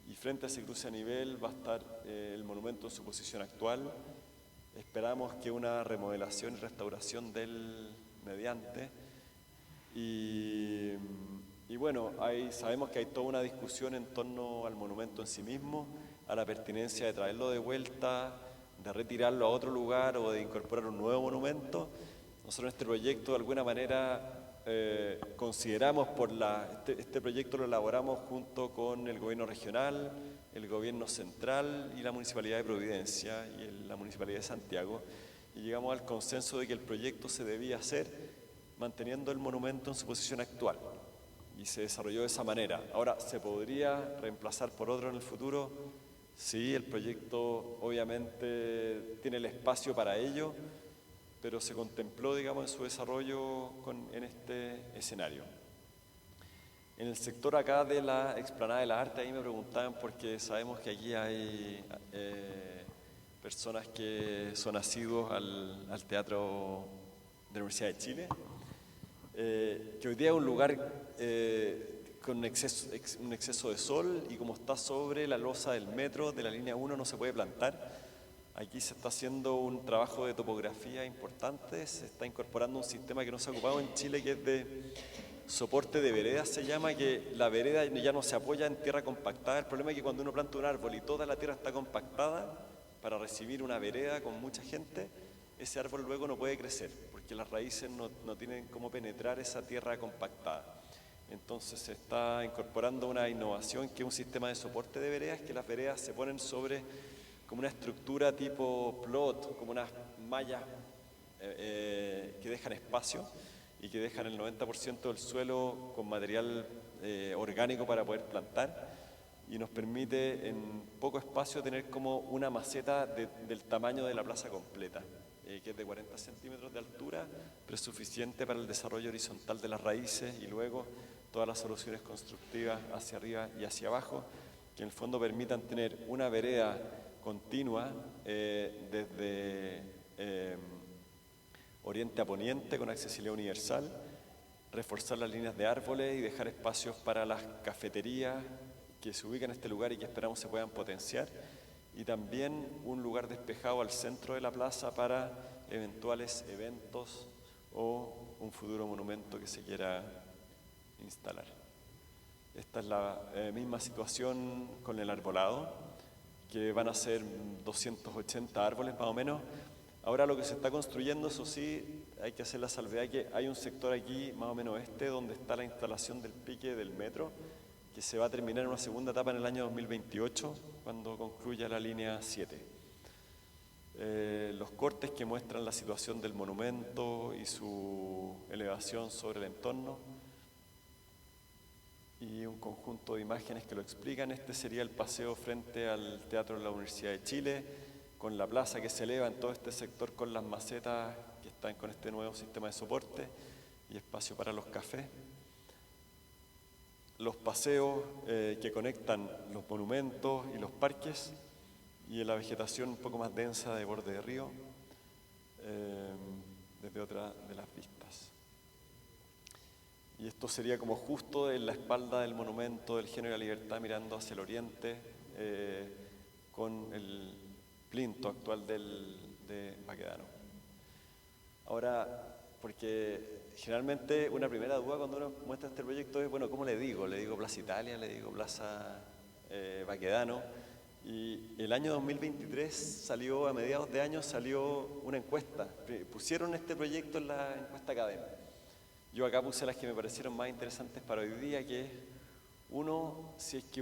y frente a ese cruce a nivel va a estar el monumento en su posición actual. Esperamos que una remodelación y restauración del mediante. Y bueno, sabemos que hay toda una discusión en torno al monumento en sí mismo, a la pertinencia de traerlo de vuelta, de retirarlo a otro lugar o de incorporar un nuevo monumento. Nosotros en este proyecto de alguna manera consideramos este proyecto lo elaboramos junto con el gobierno regional, el gobierno central y la Municipalidad de Providencia y la Municipalidad de Santiago, y llegamos al consenso de que el proyecto se debía hacer manteniendo el monumento en su posición actual, y se desarrolló de esa manera. Ahora, ¿se podría reemplazar por otro en el futuro? Sí, el proyecto obviamente tiene el espacio para ello, pero se contempló, digamos, en su desarrollo en este escenario. En el sector acá de la Explanada de las Artes, ahí me preguntaban porque sabemos que aquí hay personas que son asiduos al Teatro de la Universidad de Chile, que hoy día es un lugar con un exceso de sol, y como está sobre la losa del metro de la línea 1 no se puede plantar. Aquí se está haciendo un trabajo de topografía importante, se está incorporando un sistema que no se ha ocupado en Chile, que es de soporte de veredas, se llama, que la vereda ya no se apoya en tierra compactada. El problema es que cuando uno planta un árbol y toda la tierra está compactada para recibir una vereda con mucha gente, ese árbol luego no puede crecer, porque las raíces no tienen cómo penetrar esa tierra compactada. Entonces se está incorporando una innovación que es un sistema de soporte de veredas, que las veredas se ponen sobre como una estructura tipo plot, como unas mallas que dejan espacio y que dejan el 90% del suelo con material orgánico para poder plantar, y nos permite en poco espacio tener como una maceta del tamaño de la plaza completa, que es de 40 centímetros de altura, pero es suficiente para el desarrollo horizontal de las raíces, y luego todas las soluciones constructivas hacia arriba y hacia abajo, que en el fondo permitan tener una vereda continua desde oriente a poniente con accesibilidad universal, reforzar las líneas de árboles y dejar espacios para las cafeterías que se ubican en este lugar y que esperamos se puedan potenciar, y también un lugar despejado al centro de la plaza para eventuales eventos o un futuro monumento que se quiera instalar. Esta es la misma situación con el arbolado, que van a ser 280 árboles más o menos. Ahora lo que se está construyendo, eso sí, hay que hacer la salvedad que hay un sector aquí, más o menos donde está la instalación del pique del metro, que se va a terminar en una segunda etapa en el año 2028, cuando concluya la línea 7. Los cortes que muestran la situación del monumento y su elevación sobre el entorno, y un conjunto de imágenes que lo explican. Este sería el paseo frente al Teatro de la Universidad de Chile, con la plaza que se eleva en todo este sector, con las macetas que están con este nuevo sistema de soporte y espacio para los cafés. Los paseos que conectan los monumentos y los parques, y en la vegetación un poco más densa de borde de río, desde otra de las vistas. Y esto sería como justo en la espalda del monumento del Género de la Libertad, mirando hacia el oriente, con el plinto actual de Baquedano. Ahora, porque generalmente una primera duda cuando uno muestra este proyecto es, bueno, ¿cómo le digo? ¿Le digo Plaza Italia? ¿Le digo Plaza Baquedano? Y el año 2023 salió, a mediados de año, salió una encuesta. Pusieron este proyecto en la encuesta académica. Yo acá puse las que me parecieron más interesantes para hoy día, que es, uno, si es que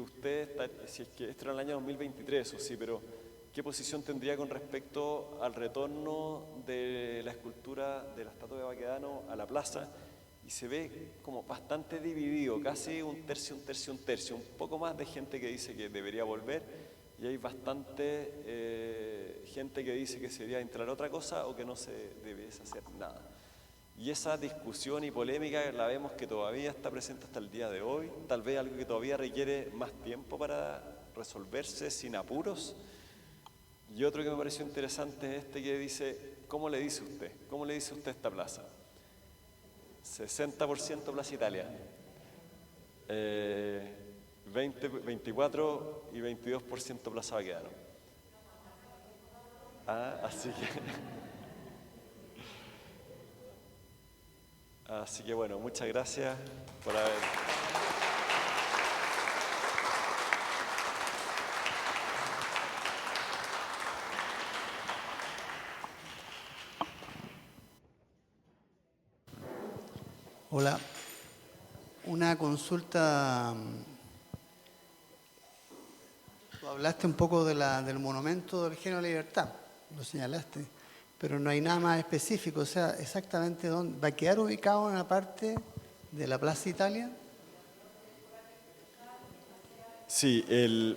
esto era el año 2023, eso sí, pero ¿qué posición tendría con respecto al retorno de la escultura de la estatua de Baquedano a la plaza? Y se ve como bastante dividido, casi un tercio, un poco más de gente que dice que debería volver, y hay bastante gente que dice que se debería instalar otra cosa o que no se debiese hacer nada. Y esa discusión y polémica la vemos que todavía está presente hasta el día de hoy, tal vez algo que todavía requiere más tiempo para resolverse sin apuros. Y otro que me pareció interesante es este que dice, ¿cómo le dice usted? ¿Cómo le dice usted a esta plaza? 60% Plaza Italia, 24 y 22% Plaza Baquedano. Así que bueno, muchas gracias por haber...
Hola, una consulta. Tú hablaste un poco del monumento del Genio de la Libertad, lo señalaste, pero no hay nada más específico, o sea, exactamente dónde. ¿Va a quedar ubicado en la parte de la Plaza Italia?
Sí,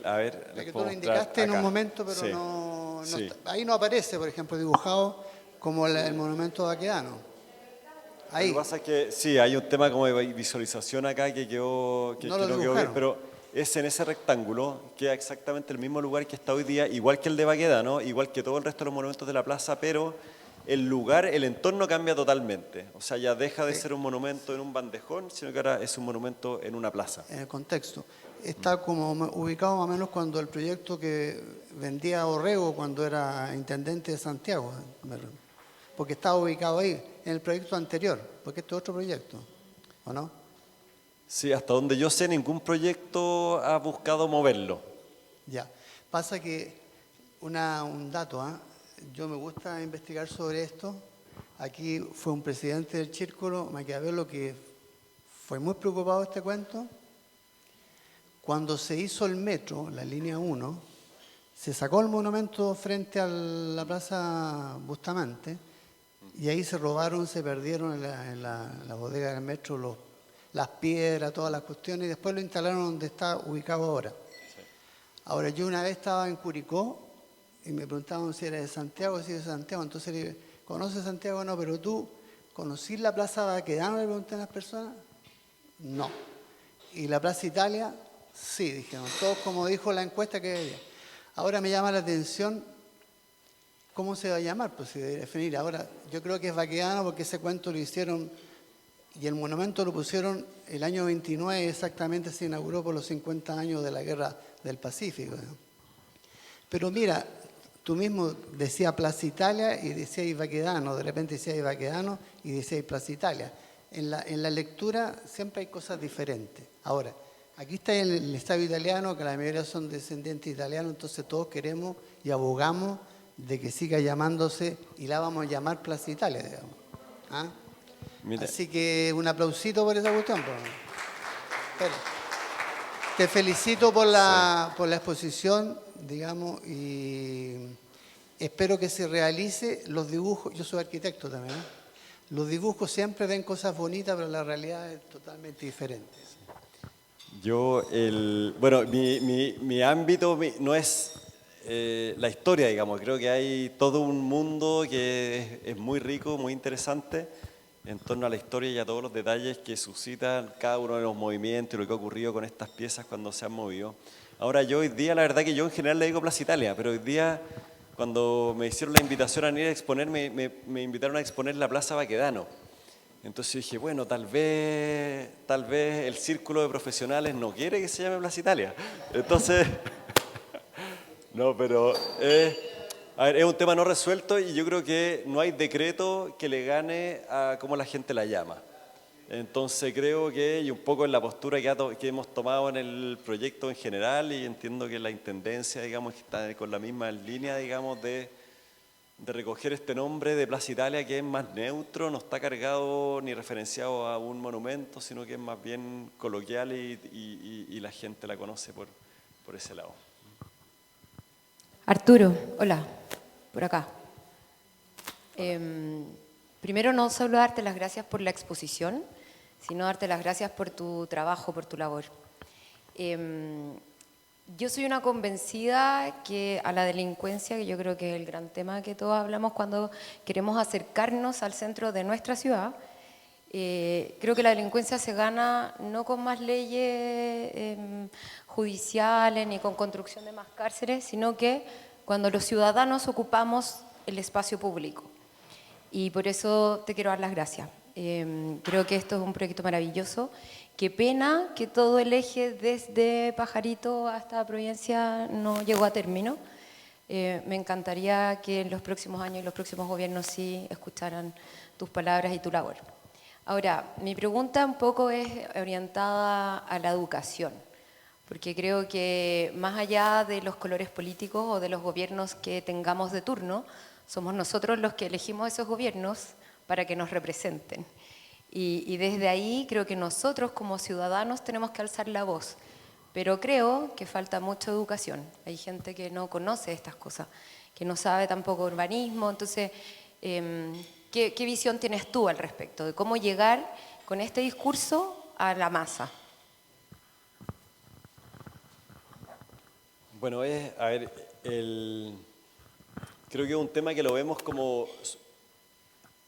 a ver...
Que tú lo indicaste en un momento, pero
sí,
no
sí.
está, ahí no aparece, por ejemplo, dibujado como el monumento baquedano. Ahí.
Lo que pasa es que sí, hay un tema como de visualización acá que quedó, que
No
no
lo
quedó bien,
dibujaron.
pero es en ese rectángulo, queda exactamente el mismo lugar que está hoy día, igual que el de Baquedano, igual que todo el resto de los monumentos de la plaza, pero el lugar, el entorno cambia totalmente. O sea, ya deja de ser un monumento en un bandejón, sino que ahora es un monumento en una plaza.
En el contexto. Está como ubicado más o menos cuando el proyecto que vendía Orrego cuando era intendente de Santiago, porque estaba ubicado ahí, en el proyecto anterior, porque este es otro proyecto, ¿o no?
Sí, hasta donde yo sé, ningún proyecto ha buscado moverlo.
Ya. Pasa que un dato, yo me gusta investigar sobre esto. Aquí fue un presidente del Círculo, Maquiavelo, que fue muy preocupado de este cuento. Cuando se hizo el metro, la línea 1, se sacó el monumento frente a la Plaza Bustamante y ahí se robaron, se perdieron en la bodega del metro las piedras, todas las cuestiones, y después lo instalaron donde está ubicado ahora.
Sí.
Ahora, yo una vez estaba en Curicó y me preguntaban si era de Santiago, si era de Santiago. Entonces le dije, ¿conoces Santiago? No, pero tú, ¿conocís la Plaza Baquedano? Le pregunté a las personas. No. ¿Y la Plaza Italia? Sí, dijeron. Todos como dijo la encuesta que había. Ahora me llama la atención cómo se va a llamar, pues se debe definir. Ahora, yo creo que es Baquedano porque ese cuento lo hicieron y el monumento lo pusieron el año 29, exactamente se inauguró por los 50 años de la Guerra del Pacífico. Pero mira, tú mismo decías Plaza Italia y decías Baquedano, de repente decías Baquedano y decías Plaza Italia. En la lectura siempre hay cosas diferentes. Ahora, aquí está el Estado italiano, que la mayoría son descendientes italianos, entonces todos queremos y abogamos de que siga llamándose y la vamos a llamar Plaza Italia, digamos. ¿Ah?
Mira.
Así que un aplausito por esa cuestión. Pero, te felicito por la exposición, digamos, y espero que se realice los dibujos. Yo soy arquitecto también, ¿eh? Los dibujos siempre ven cosas bonitas, pero la realidad es totalmente diferente.
Bueno, mi ámbito no es la historia, digamos. Creo que hay todo un mundo que es muy rico, muy interesante en torno a la historia y a todos los detalles que suscitan cada uno de los movimientos y lo que ha ocurrido con estas piezas cuando se han movido. Ahora, yo hoy día, la verdad que yo en general le digo Plaza Italia, pero hoy día, cuando me hicieron la invitación a ir a exponer, me invitaron a exponer la Plaza Baquedano. Entonces dije, bueno, tal vez el círculo de profesionales no quiere que se llame Plaza Italia. Entonces, no, pero a ver, es un tema no resuelto y yo creo que no hay decreto que le gane a cómo la gente la llama. Entonces creo que, y un poco en la postura que hemos tomado en el proyecto en general, y entiendo que la Intendencia, digamos, está con la misma línea, digamos, de recoger este nombre de Plaza Italia, que es más neutro, no está cargado ni referenciado a un monumento, sino que es más bien coloquial y la gente la conoce por ese lado.
Arturo, hola, por acá. Primero, no solo darte las gracias por la exposición, sino darte las gracias por tu trabajo, por tu labor. Yo soy una convencida que a la delincuencia, que yo creo que es el gran tema que todos hablamos cuando queremos acercarnos al centro de nuestra ciudad, creo que la delincuencia se gana no con más leyes judiciales ni con construcción de más cárceles, sino que cuando los ciudadanos ocupamos el espacio público. Y por eso te quiero dar las gracias. Creo que esto es un proyecto maravilloso. Qué pena que todo el eje desde Pajarito hasta Providencia no llegó a término. Me encantaría que en los próximos años y los próximos gobiernos sí escucharan tus palabras y tu labor. Ahora, mi pregunta un poco es orientada a la educación, porque creo que más allá de los colores políticos o de los gobiernos que tengamos de turno, somos nosotros los que elegimos esos gobiernos para que nos representen. Y desde ahí creo que nosotros como ciudadanos tenemos que alzar la voz, pero creo que falta mucha educación. Hay gente que no conoce estas cosas, que no sabe tampoco urbanismo, entonces, ¿qué visión tienes tú al respecto de cómo llegar con este discurso a la masa?
Bueno, creo que es un tema que lo vemos como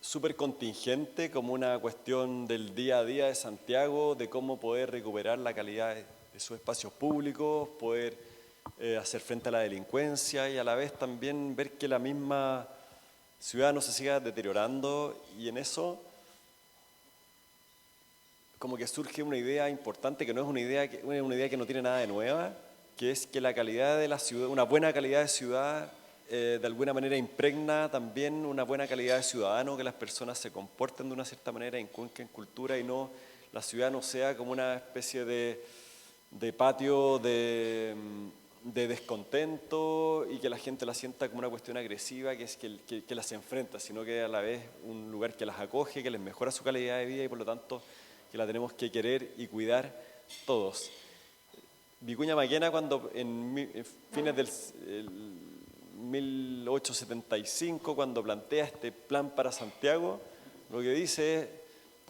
súper contingente, como una cuestión del día a día de Santiago, de cómo poder recuperar la calidad de sus espacios públicos, poder hacer frente a la delincuencia y a la vez también ver que la misma ciudad no se siga deteriorando, y en eso como que surge una idea importante que no es una idea que no tiene nada de nueva, que es que la calidad de la ciudad, una buena calidad de ciudad, de alguna manera impregna también una buena calidad de ciudadano, que las personas se comporten de una cierta manera, inculquen cultura y no la ciudad no sea como una especie de patio de descontento y que la gente la sienta como una cuestión agresiva que las enfrenta, sino que a la vez un lugar que las acoge, que les mejora su calidad de vida y por lo tanto que la tenemos que querer y cuidar todos. Vicuña Maquena, cuando en fines del 1875, cuando plantea este plan para Santiago, lo que dice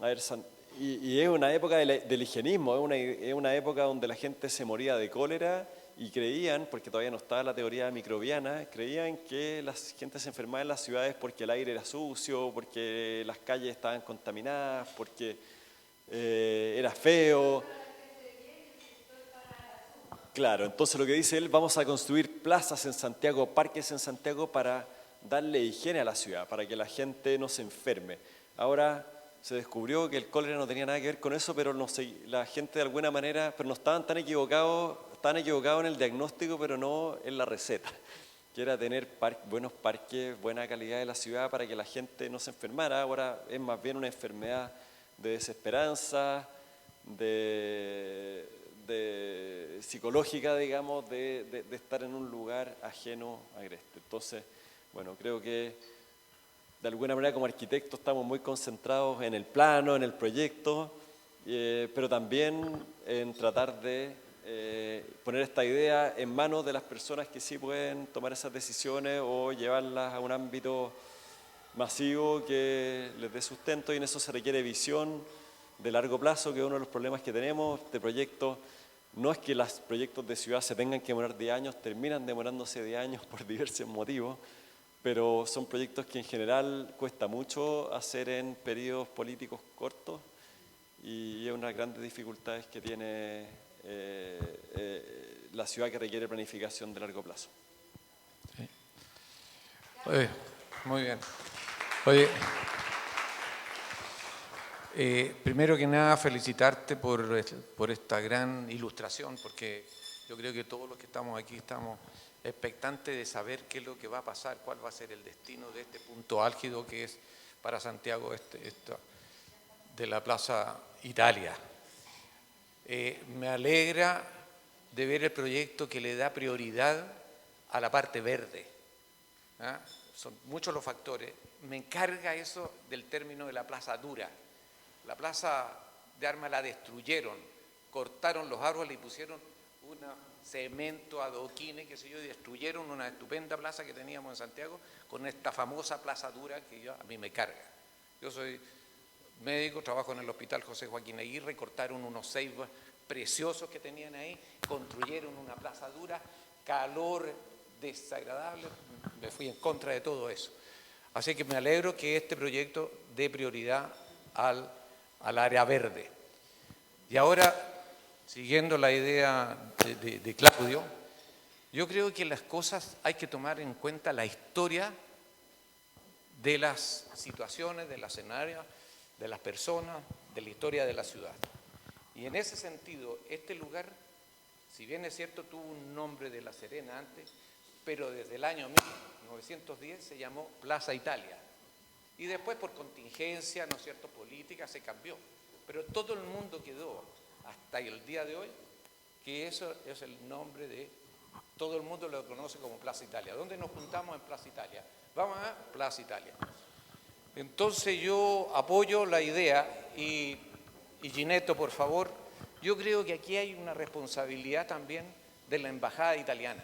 es, y es una época del higienismo, es una época donde la gente se moría de cólera y creían, porque todavía no estaba la teoría microbiana, creían que la gente se enfermaba en las ciudades porque el aire era sucio, porque las calles estaban contaminadas, porque era feo. Claro, entonces lo que dice él, vamos a construir plazas en Santiago, parques en Santiago para darle higiene a la ciudad, para que la gente no se enferme. Ahora se descubrió que el cólera no tenía nada que ver con eso, pero no sé, la gente de alguna manera, pero no estaban tan equivocados en el diagnóstico, pero no en la receta, que era tener buenos parques, buena calidad de la ciudad para que la gente no se enfermara. Ahora es más bien una enfermedad de desesperanza, de psicológica, digamos, de estar en un lugar ajeno a Agreste. Entonces, bueno, creo que de alguna manera como arquitectos estamos muy concentrados en el plano, en el proyecto, pero también en tratar de poner esta idea en manos de las personas que sí pueden tomar esas decisiones o llevarlas a un ámbito masivo que les dé sustento, y en eso se requiere visión de largo plazo, que es uno de los problemas que tenemos de proyectos. No es que los proyectos de ciudad se tengan que demorar 10 años, terminan demorándose 10 años por diversos motivos, pero son proyectos que en general cuesta mucho hacer en periodos políticos cortos y es una de las grandes dificultades que tiene la ciudad, que requiere planificación de largo plazo.
Sí. Oye, muy bien. Oye, primero que nada felicitarte por esta gran ilustración, porque yo creo que todos los que estamos aquí estamos expectantes de saber qué es lo que va a pasar, cuál va a ser el destino de este punto álgido que es para Santiago de la Plaza Italia. Me alegra de ver el proyecto que le da prioridad a la parte verde. ¿Ah? Son muchos los factores. Me encarga eso del término de la plaza dura. La plaza de Armas la destruyeron, cortaron los árboles y pusieron cemento, adoquines, qué sé yo, y destruyeron una estupenda plaza que teníamos en Santiago con esta famosa plaza dura que a mí me carga. Yo soy médico, trabajo en el Hospital José Joaquín Aguirre, cortaron unos 6 preciosos que tenían ahí, construyeron una plaza dura, calor desagradable, me fui en contra de todo eso. Así que me alegro que este proyecto dé prioridad al área verde. Y ahora, siguiendo la idea de Claudio, yo creo que las cosas hay que tomar en cuenta la historia de las situaciones, de los escenarios, de las personas, de la historia de la ciudad. Y en ese sentido, este lugar, si bien es cierto, tuvo un nombre de La Serena antes, pero desde el año 1910 se llamó Plaza Italia. Y después por contingencia, ¿no es cierto?, política, se cambió. Pero todo el mundo quedó hasta el día de hoy que eso es el nombre de... Todo el mundo lo conoce como Plaza Italia. ¿Dónde nos juntamos en Plaza Italia? Vamos a Plaza Italia. Entonces yo apoyo la idea y Ginetto, por favor, yo creo que aquí hay una responsabilidad también de la embajada italiana,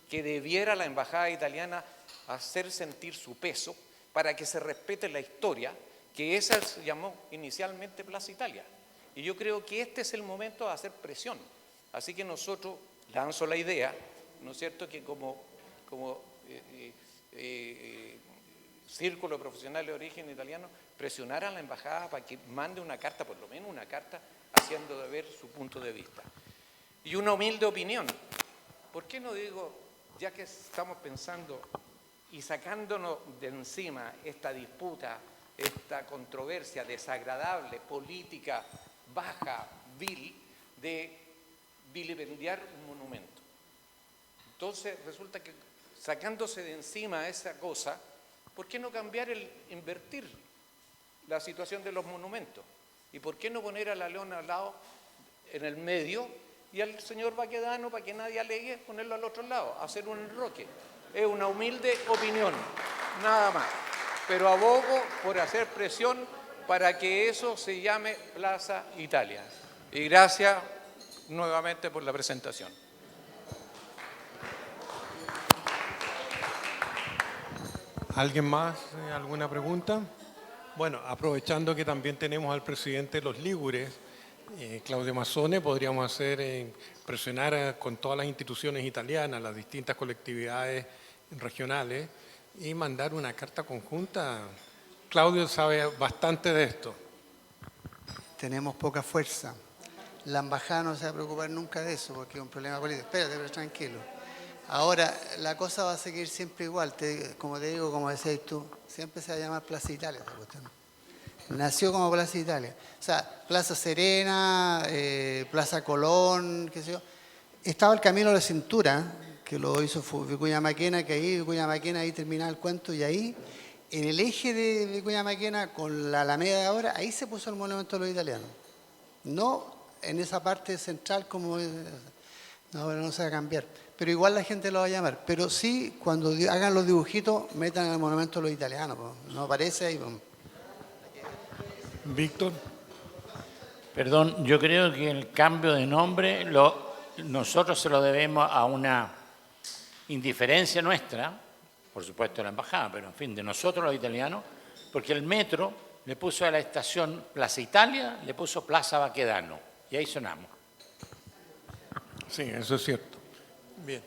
que debiera la embajada italiana hacer sentir su peso para que se respete la historia, que esa se llamó inicialmente Plaza Italia. Y yo creo que este es el momento de hacer presión. Así que nosotros lanzo la idea, ¿no es cierto?, que como Círculo Profesional de Origen Italiano, presionar a la embajada para que mande una carta, por lo menos una carta, haciendo de ver su punto de vista. Y una humilde opinión. ¿Por qué no digo, ya que estamos pensando y sacándonos de encima esta disputa, esta controversia desagradable, política, baja, vil, de vilipendiar un monumento? Entonces resulta que sacándose de encima esa cosa, ¿por qué no cambiar invertir la situación de los monumentos? ¿Y por qué no poner a la Leona al lado, en el medio, y al señor Baquedano, para que nadie alegue, ponerlo al otro lado, hacer un enroque? Es una humilde opinión, nada más. Pero abogo por hacer presión para que eso se llame Plaza Italia. Y gracias nuevamente por la presentación.
¿Alguien más? ¿Alguna pregunta? Bueno, aprovechando que también tenemos al presidente de los Lígures, Claudio Mazzone, podríamos presionar con todas las instituciones italianas, las distintas colectividades regionales, y mandar una carta conjunta. Claudio sabe bastante de esto.
Tenemos poca fuerza. La embajada no se va a preocupar nunca de eso, porque es un problema político. Espérate, pero tranquilo. Ahora, la cosa va a seguir siempre igual. Como te digo, como decías tú, siempre se va a llamar Plaza Italia esta cuestión. Nació como Plaza Italia. O sea, Plaza Serena, Plaza Colón, qué sé yo. Estaba el Camino de la Cintura, que lo hizo Vicuña Maquena, que ahí Vicuña Maquena ahí terminaba el cuento, y ahí, en el eje de Vicuña Maquena, con la Alameda de ahora, ahí se puso el monumento de los italianos. No en esa parte central como... No se va a cambiar. Pero igual la gente lo va a llamar. Pero sí, cuando hagan los dibujitos, metan el monumento de los italianos. No aparece ahí.
Víctor.
Perdón, yo creo que el cambio de nombre nosotros se lo debemos a una indiferencia nuestra, por supuesto de la embajada, pero en fin, de nosotros los italianos, porque el metro le puso a la estación Plaza Italia, le puso Plaza Baquedano, y ahí sonamos.
Sí, eso es cierto. Bien.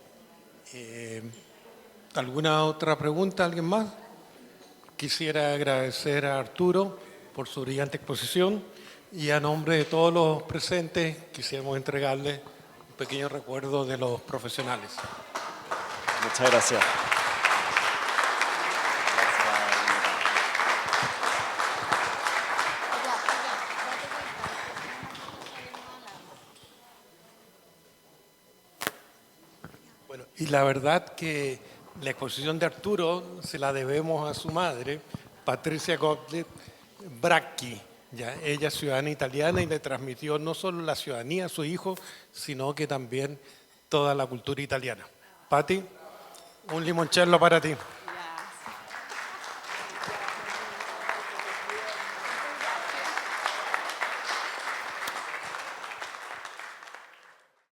¿Alguna otra pregunta? ¿Alguien más? Quisiera agradecer a Arturo por su brillante exposición y a nombre de todos los presentes quisiéramos entregarle un pequeño recuerdo de los profesionales.
Muchas gracias.
Bueno, y la verdad que la exposición de Arturo se la debemos a su madre, Patricia Gottlieb Bracchi. Ya, ella es ciudadana italiana y le transmitió no solo la ciudadanía a su hijo, sino que también toda la cultura italiana. Pati, un limoncello para ti.